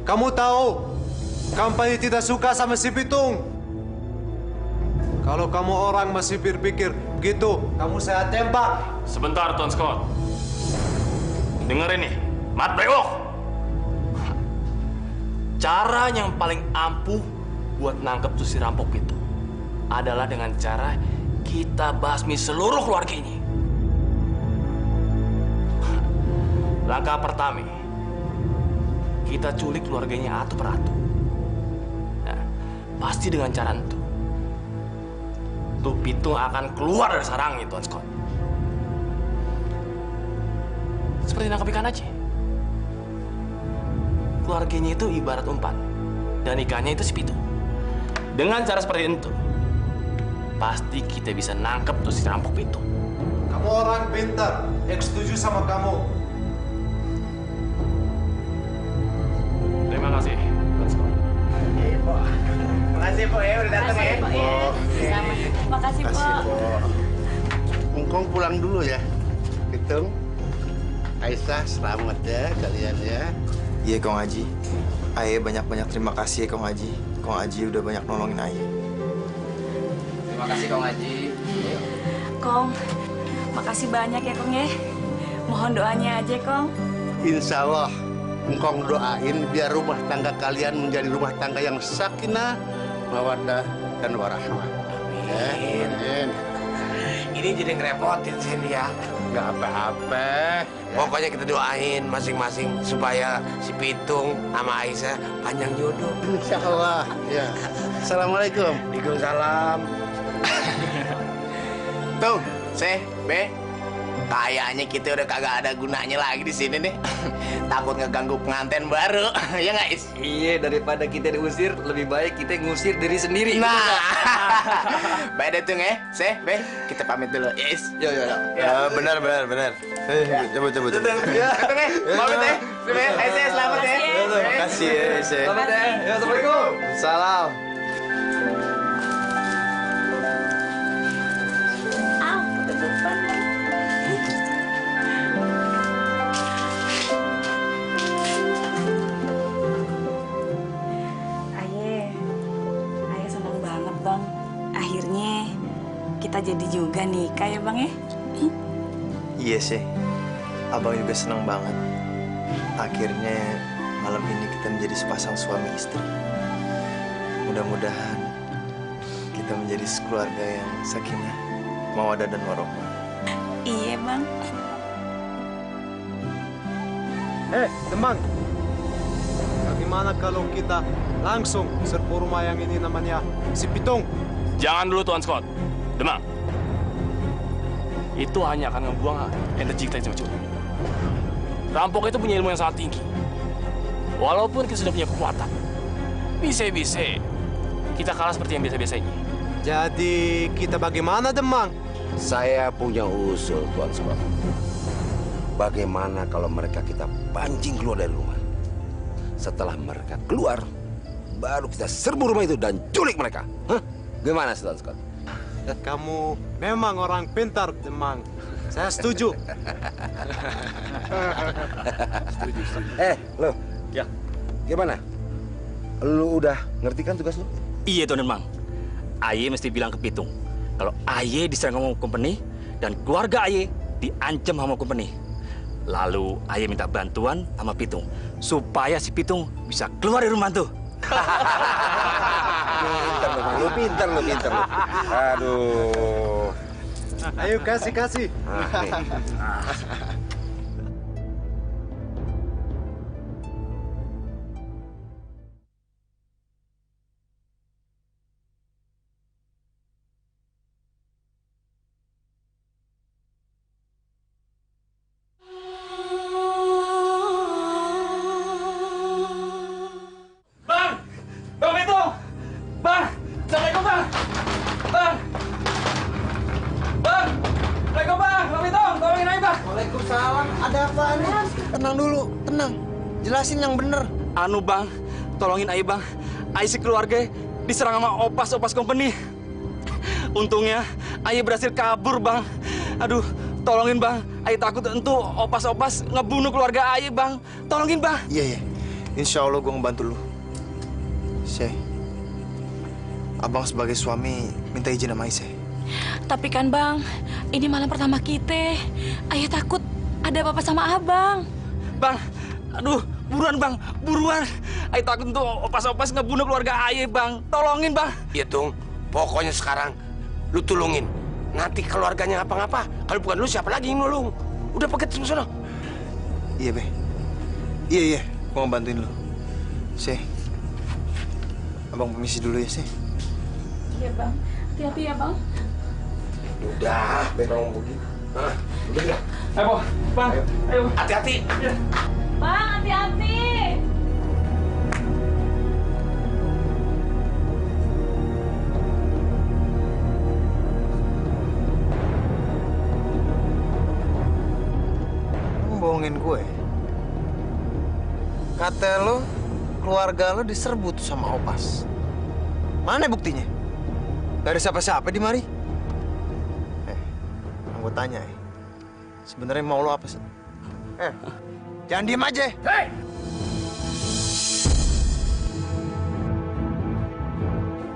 Kamu tahu, company tidak suka sama si Pitung. Kalau kamu orang masih berpikir begitu, kamu saya tembak. Sebentar, Tuan Scott. Dengerin nih, Mat Brewok. Cara yang paling ampuh buat nangkep tuh si rampok itu adalah dengan cara kita basmi seluruh keluarganya. Langkah pertama, kita culik keluarganya atu per atu. Nah, pasti dengan cara itu, tuh Pitung akan keluar dari sarangnya, Tuan Scott. Seperti nangkep ikan aja. Keluarganya itu ibarat umpan, dan ikannya itu si Pitung. Dengan cara seperti itu, pasti kita bisa nangkep tuh si rampok Pitung. Kamu orang pintar, ek setuju sama kamu. Terima kasih, Tuan Scott. Makasih, Po, ya udah datang ya. Makasih, Po. Engkong pulang dulu ya. Pitung, Aisyah, selamat ya kalian ya. Iya, Kong Haji. Aye banyak-banyak terima kasih ya, Kong Haji. Kong Haji udah banyak nolongin Aye. Terima kasih, Kong Haji. Kong, makasih banyak ya, Kong ya. Mohon doanya aja, Kong. Insya Allah, engkong doain biar rumah tangga kalian menjadi rumah tangga yang sakinah, mawaddah, dan warahmah. Amin. Ini jadi ngerepotin sini ya. Nggak apa-apa. Pokoknya kita doain masing-masing supaya si Pitung sama Aisyah panjang jodoh. Insya Allah. Ya. Assalamualaikum. Waalaikumsalam. Tuh, B. Kayaknya kita udah kagak ada gunanya lagi di sini nih. Takut ngeganggu pengantin baru. Ya nggak, Is? Iya, daripada kita diusir, lebih baik kita ngusir diri sendiri. Nah, baik deh, Tung ya. B, kita pamit dulu. Ya, Is? Yo. Benar. Coba. Tung ya. Pamit ya. B, Aisyah selamat ya. Terima kasih ya, Aisyah. Selamat ya. Ya, Assalamualaikum. Salam. Ayah senang banget, Bang. Akhirnya kita jadi juga nikah ya, Bang ya? Iya sih. Abang juga senang banget. Akhirnya malam ini kita menjadi sepasang suami istri. Mudah-mudahan kita menjadi sekeluarga yang sakinah, mawaddah dan warahmah. Iya, Bang. Demang. Bagaimana kalau kita langsung serbu rumah yang ini namanya si Pitung? Jangan dulu, Tuan Scott. Demang. Itu hanya akan ngebuang energi kita yang cuma. Rampok itu punya ilmu yang sangat tinggi. Walaupun kita sudah punya kekuatan, bisa-bisa kita kalah seperti yang biasa-biasanya. Jadi kita bagaimana, Demang? Saya punya usul, Tuan Scott. Bagaimana kalau mereka kita pancing keluar dari rumah? Setelah mereka keluar, baru kita serbu rumah itu dan culik mereka. Hah? Gimana, Tuan Scott? Kamu memang orang pintar, Demang. Saya setuju. Setuju. Lo. Ya. Gimana? Lu udah ngerti kan tugas lu? Iya, Tuan Demang. Aye mesti bilang ke Pitung kalau Aye diserang sama company dan keluarga Aye diancam sama company. Lalu Aye minta bantuan sama Pitung supaya si Pitung bisa keluar dari rumah tuh. Pintar lu. Aduh. Ayo kasih. Bang Pitung! Bang! Assalamualaikum, Bang! Bang! Bang! Assalamualaikum, Bang! Bang Pitung, tolongin aja, Bang! Waalaikumsalam. Ada apa nih? Tenang dulu, tenang. Jelasin yang bener. Anu Bang, tolongin Aye Bang. Aye si keluarga diserang sama opas company. Untungnya Aye berhasil kabur Bang. Aduh, tolongin Bang. Aye takut entu opas ngebunuh keluarga Aye Bang. Tolongin Bang. Iya. Insya Allah gue ngebantu lu. Syekh, abang sebagai suami minta izin sama Aisyah. Tapi kan Bang, ini malam pertama kita. Ayah takut ada apa-apa sama abang. Bang, aduh, buruan Bang, buruan. Aye takut tuh opas ngebunuh keluarga Aye Bang. Tolongin Bang. Iya Tung, pokoknya sekarang lu tulungin. Nanti keluarganya ngapa-ngapa, kalau bukan lu siapa lagi yang nolong? Udah paket semua. Iya, Be. Iya, gua ngebantuin lu. Syekh, abang permisi dulu ya, Syekh. Iya Bang, hati-hati ya Bang. Udah, memang begitu. Hah, udah ya. Ayo, Bang. Ayo. Hati-hati. Bang, hati-hati. Lu bohongin gue. Kata lu, keluarga lu diserbu tuh sama opas. Mana buktinya? Gak ada siapa-siapa di mari. Yang gue tanya, sebenarnya mau lo apa sih? Jangan diem aja. Hei!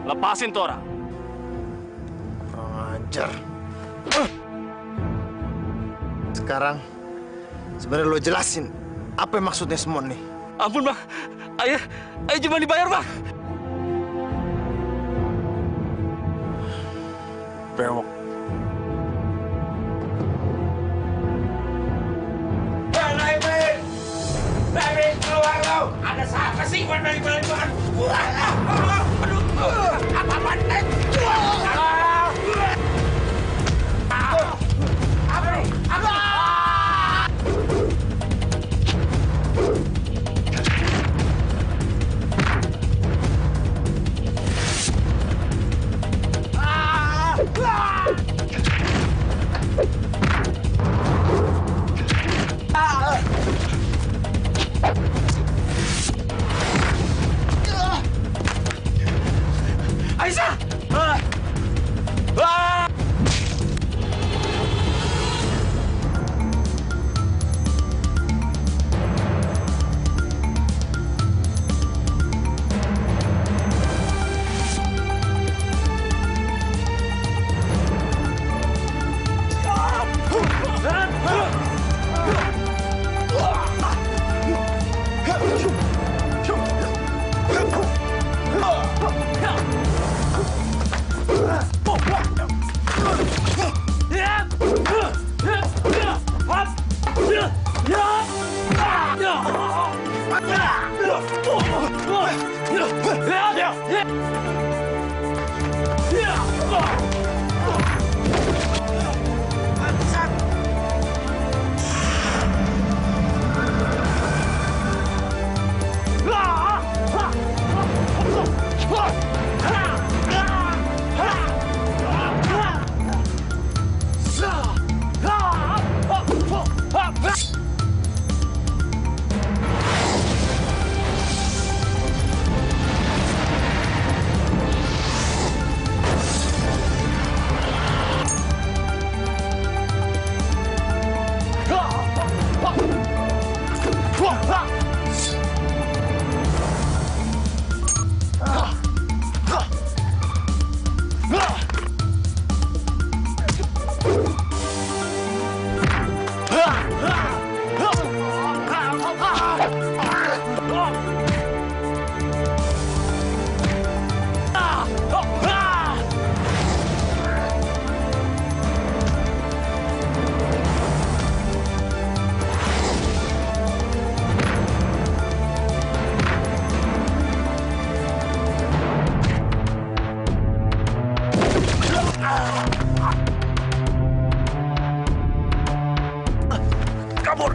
Lepasin tuh orang. Kurang ajar. Sekarang, sebenarnya lo jelasin apa yang maksudnya semua nih. Ampun Bang, Aye cuma dibayar Bang. Bewok. Baik, keluar lo. Ada siapa sih buat balik-balik? Aduh, apa-apaan? Aisyah! Kabur.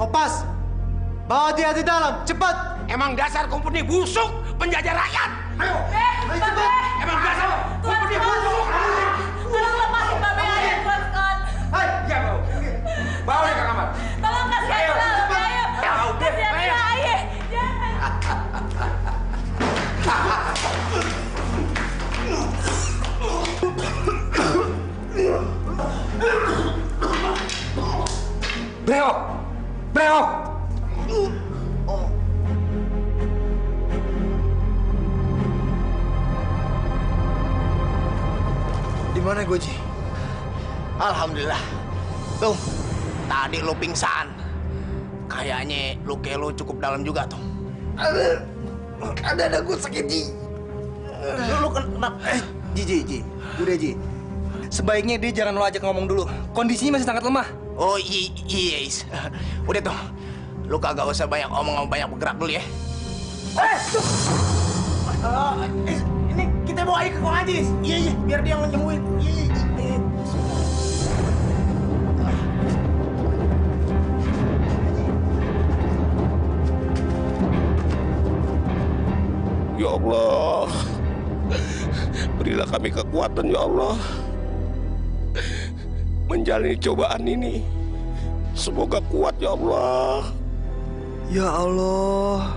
Opas, bawa dia di dalam, cepat! Emang dasar kompeni busuk, penjajah rakyat. Ayo, cepat! Emang dasar kompeni busuk. Tolong lepasin Mbak Be Aye, Tuan Scott. Hai, ya bro. Bawa dia ke kamar. Tolong kasih ayo, ayo. Kasih ayo, Aye. Breok! Breok! Di mana gue, Ji? Alhamdulillah. Tuh, tadi lu pingsan. Kayaknya luka lu cukup dalam juga, tuh. Ada gue sakit, Ji. Lu kenapa? Ji. Udah, Ji. Sebaiknya dia jangan lo ajak ngomong dulu. Kondisinya masih sangat lemah. Oh iya, Is. Udah tuh, lu kagak usah banyak omong, banyak bergerak dulu ya. Ini kita bawa aja ke Kong Haji. Iya, biar dia nyembuhin. Iya. Ya Allah, berilah kami kekuatan ya Allah menjalani cobaan ini. Semoga kuat ya Allah. Ya Allah,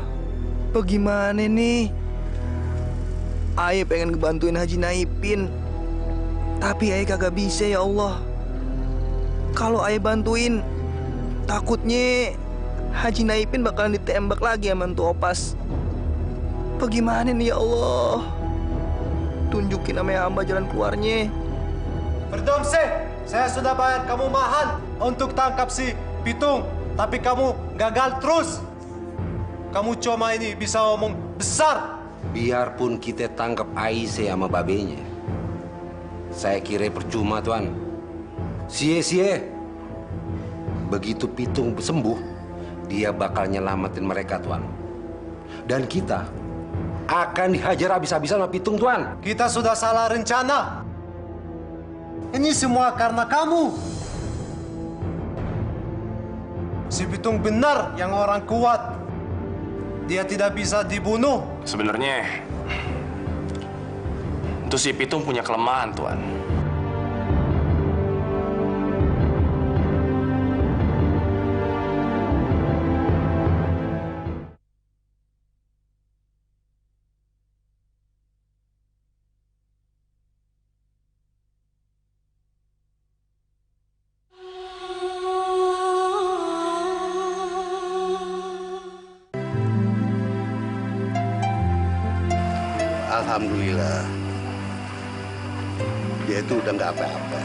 bagaimana nih? Aye pengen ngebantuin Haji Naipin, tapi Aye kagak bisa ya Allah. Kalau Aye bantuin, takutnya Haji Naipin bakalan ditembak lagi sama Mantu Opas. Bagaimana nih ya Allah? Tunjukin sama hamba jalan keluarnya. Berdomse, saya sudah bayar kamu mahal untuk tangkap si Pitung, tapi kamu gagal terus. Kamu cuma ini bisa omong besar. Biarpun kita tangkap Aisyah sama babenya, saya kira percuma, Tuan. Sia-sia. Begitu Pitung sembuh, dia bakal nyelamatin mereka, Tuan. Dan kita akan dihajar habis-habisan sama Pitung, Tuan. Kita sudah salah rencana. Ini semua karena kamu. Si Pitung benar yang orang kuat. Dia tidak bisa dibunuh. Sebenarnya itu si Pitung punya kelemahan, Tuan. Alhamdulillah, dia itu udah nggak apa-apa.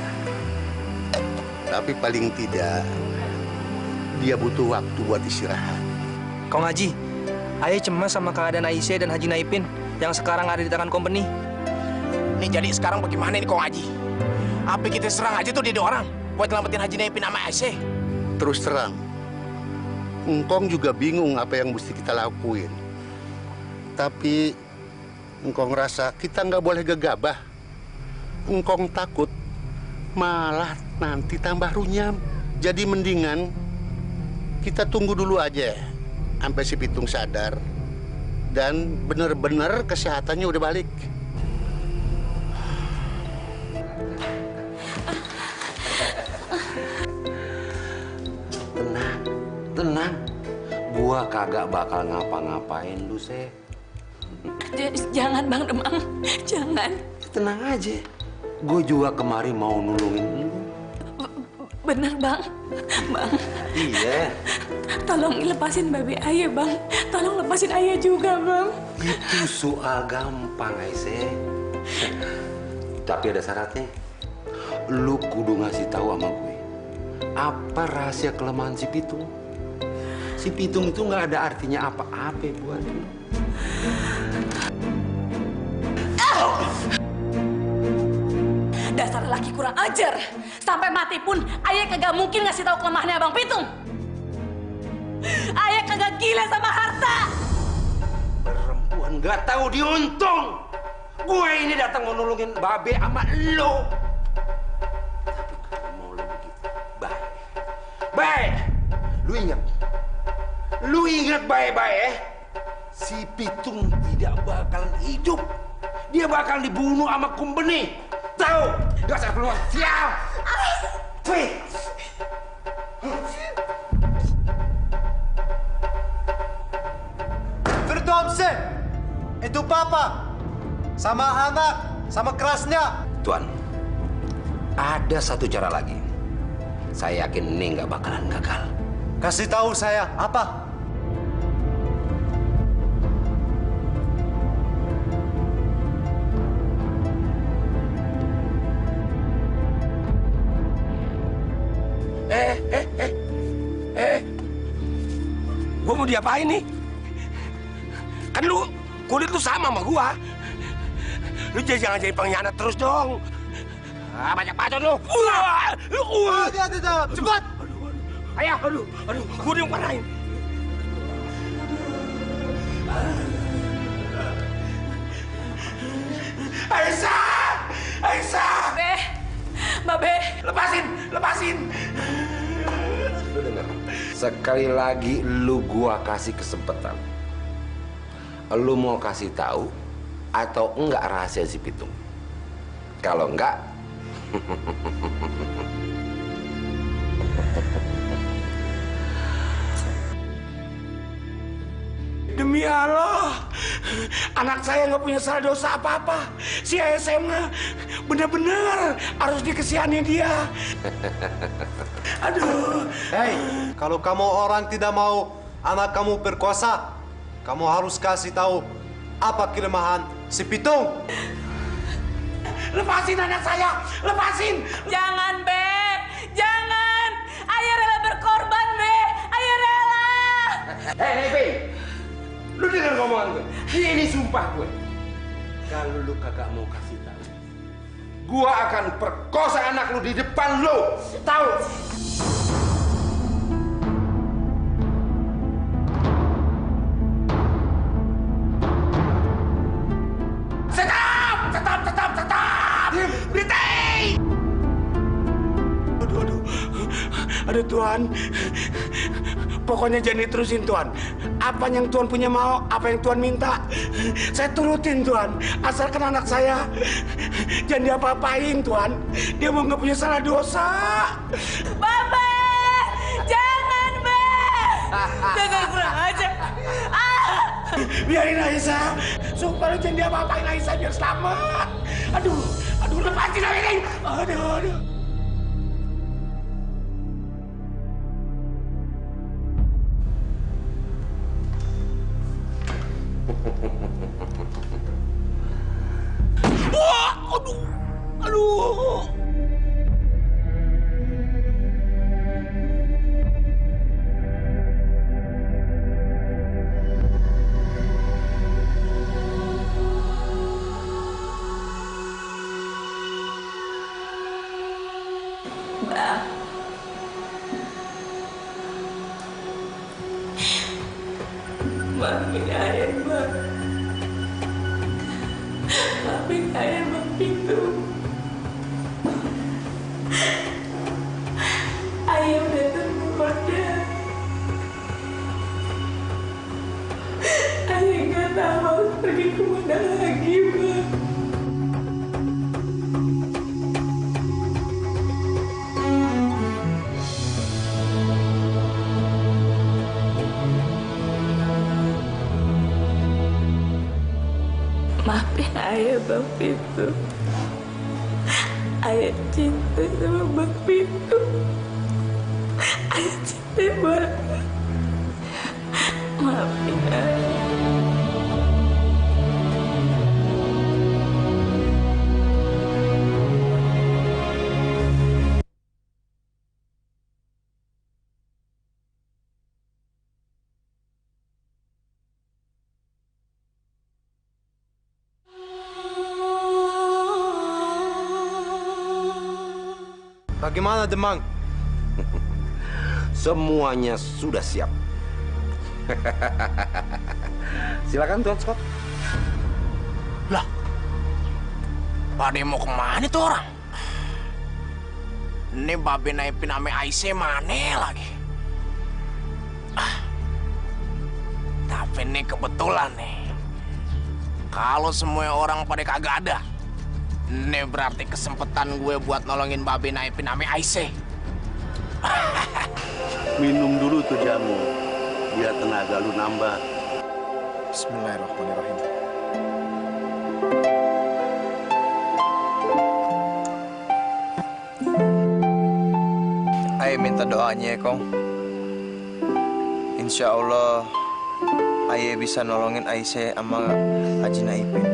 Tapi paling tidak, dia butuh waktu buat istirahat. Kong Haji, Aye cemas sama keadaan Aisyah dan Haji Naipin yang sekarang ada di tangan company. Ini jadi sekarang bagaimana nih Kong Haji? Apa kita serang aja tuh dia orang buat nyelamatin Haji Naipin sama Aisyah? Terus terang, Engkong juga bingung apa yang mesti kita lakuin. Tapi Engkong rasa kita nggak boleh gegabah. Engkong takut malah nanti tambah runyam. Jadi mendingan kita tunggu dulu aja sampai si Pitung sadar dan bener-bener kesehatannya udah balik. Tenang. Gua kagak bakal ngapa-ngapain lu, Se. Jangan Bang Demang, jangan. Tenang aja. Gue juga kemari mau nulungin lu. Bener Bang, Bang. Iya. Tolong lepasin Babe Aye Bang. Tolong lepasin Aye juga Bang. Itu soal gampang, Aisyah. Tapi ada syaratnya. Lu kudu ngasih tahu sama gue. Apa rahasia kelemahan si Pitung? Si Pitung itu nggak ada artinya apa-apa buat lu. Dasar laki kurang ajar. Sampai mati pun ayah kagak mungkin ngasih tahu kelemahannya Abang Pitung. Ayah kagak gila sama harta. Perempuan nggak tahu diuntung. Gue ini datang mau nolongin Babe sama lo. Tapi kalau mau lo begitu, baik. Baik, lu ingat baik-baik ya. Si Pitung tidak bakalan hidup. Dia bakal dibunuh sama Kumbeni. Tahu? Dasar keluar sial. Wih. Verdomse, itu papa sama anak, sama kerasnya. Tuan, ada satu cara lagi. Saya yakin ini nggak bakalan gagal. Kasih tahu saya apa? Gua mau diapain nih? Kan lu kulit lu sama gua. Lu jangan jadi pengkhianat terus dong. Banyak bacot lu. Hati-hati dalam, cepat. Ayah, aduh, gua diumparain. Aisyah! Babe! Lepasin! Lu dengar? Sekali lagi lu gua kasih kesempatan. Lu mau kasih tahu atau enggak rahasia si Pitung? Kalau enggak, demi Allah, anak saya nggak punya salah dosa apa-apa. Si ASM benar-benar harus dikasihani dia. Aduh. Hei, kalau kamu orang tidak mau anak kamu berkuasa, kamu harus kasih tahu apa kelemahan si Pitung. Lepasin anak saya, lepasin. Jangan, Beb. Jangan. Ayah rela berkorban, Beb. Ayah rela. Hei, Beb. Lu dengar ngomongan gue? Ini sumpah gue. Kalau lu kagak mau kasih tahu, gua akan perkosa anak lu di depan lu. Tahu? Tetap! Berhenti! Aduh Tuhan, pokoknya jangan diterusin Tuhan. Apa yang Tuhan punya mau, apa yang Tuhan minta, saya turutin Tuhan. Asalkan anak saya jangan diapa-apain Tuhan. Dia mau nggak punya salah dosa. Babe! Jangan, Beb! Jangan kurang ajar. Biarin Aisyah, supaya jangan diapa-apain Aisyah biar selamat. Aduh, lepasin ini. Aduh. Wah, aduh. Bang. Maafin ayah, Bang. Maafin ayah, Bang Pitung. Ayah udah tergoda. Ayah nggak tahu harus pergi kemana lagi, Bang. Maafin ayah, Bang Pitung. Ayah cinta sama Bang Pitung. Ayah cinta banget. Maafin ayah. Bagaimana Demang? Semuanya sudah siap. Silakan Tuan Scott. Lah, Pade mau kemana tuh orang? Ini Babe naipin ame Aisyah mana lagi? Tapi ini kebetulan nih. Kalau semua orang pada kagak ada, ini berarti kesempatan gue buat nolongin Babe naipin ame Aisyah. Minum dulu tuh jamu, biar tenaga lu nambah. Bismillahirrahmanirrahim. Ayah minta doanya ya, Kong. Insya Allah, Ayah bisa nolongin Aisyah sama Haji Naipin.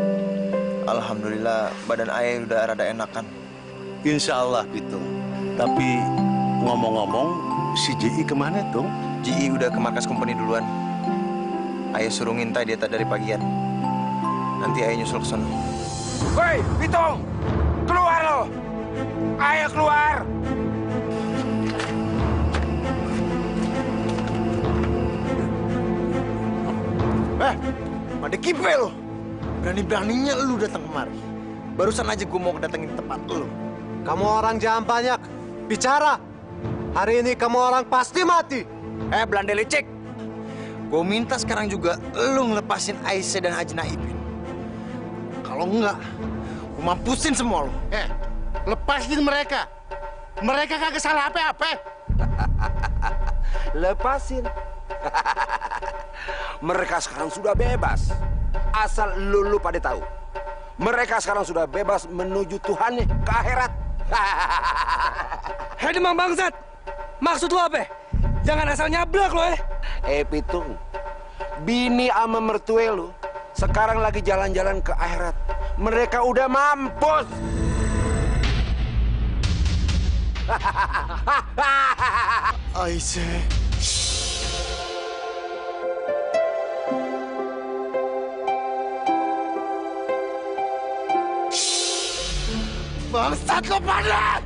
Alhamdulillah, badan Ayah udah rada enakan. Insya Allah, Pitung. Tapi ngomong-ngomong, si Ji kemana, Tung? Ji udah ke markas company duluan. Ayah suruh ngintai dia dari pagian. Nanti Ayah nyusul ke sana. Woi, Pitung! Keluar lo! Ayo keluar! Pada kipe lo. Berani-beraninya lu datang kemari. Barusan aja gue mau kedatengin tempat lo. Kamu orang jangan banyak bicara. Hari ini kamu orang pasti mati. Belanda lecek. Gue minta sekarang juga lu ngelepasin Aisyah dan Haji Naipin. Kalau enggak, gue mampusin semua lo. Lepasin mereka. Mereka kagak salah apa-apa. Lepasin. Mereka sekarang sudah bebas. Asal lu pada tahu. Mereka sekarang sudah bebas menuju Tuhannya ke akhirat. Hei Demang bangsat, maksud lo apa? Jangan asal nyablak lo Pitung, bini ama mertue lu sekarang lagi jalan-jalan ke akhirat. Mereka udah mampus. Aisyah. Bangsat lo pada!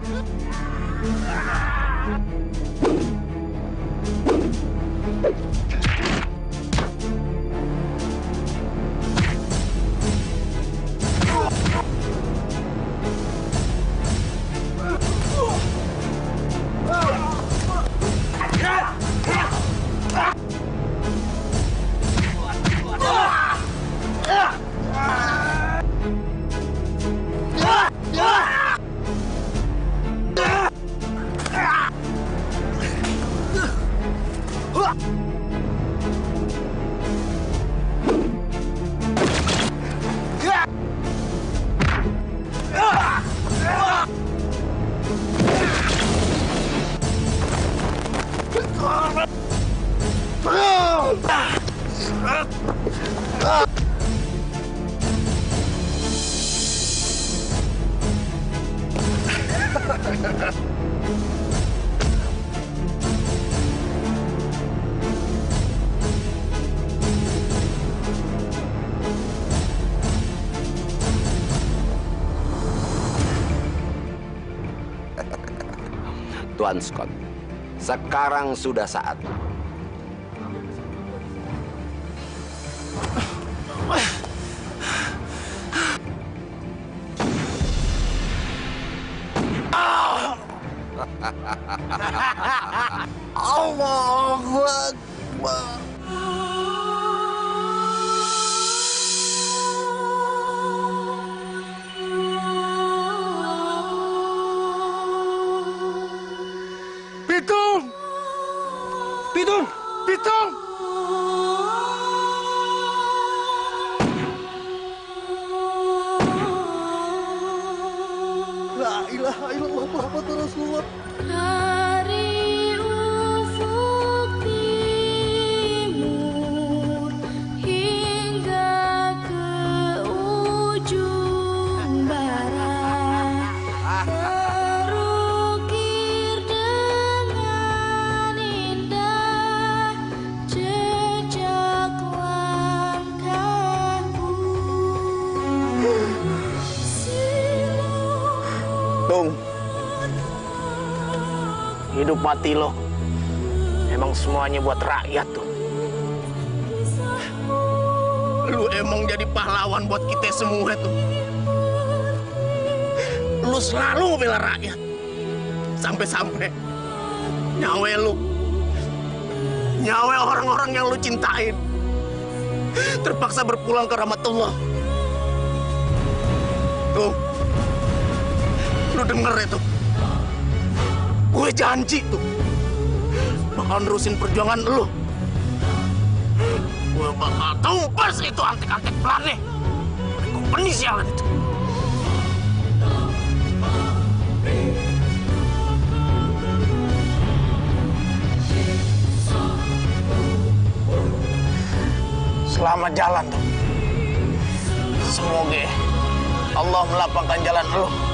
Tuan Scott, sekarang sudah saatnya. Allahu Akbar. Pitung! Pitung! Pitung! La ilaha illallah Muhammadur Rasulullah. Dari ufuk timur hingga ke ujung barat, terukir dengan indah hidup mati lo emang semuanya buat rakyat tuh. Lu emang jadi pahlawan buat kita semua tuh. Lu selalu ngebela rakyat. Sampai-sampai nyawa lu, nyawa orang-orang yang lu cintain terpaksa berpulang ke rahmatullah. Tuh, lu denger itu? Gue janji tuh bakal nerusin perjuangan lu. Gue bakal tumpas itu antek-antek pelannya. Kompeni sialan itu. Selamat jalan tuh. Semoga Allah melapangkan jalan lu.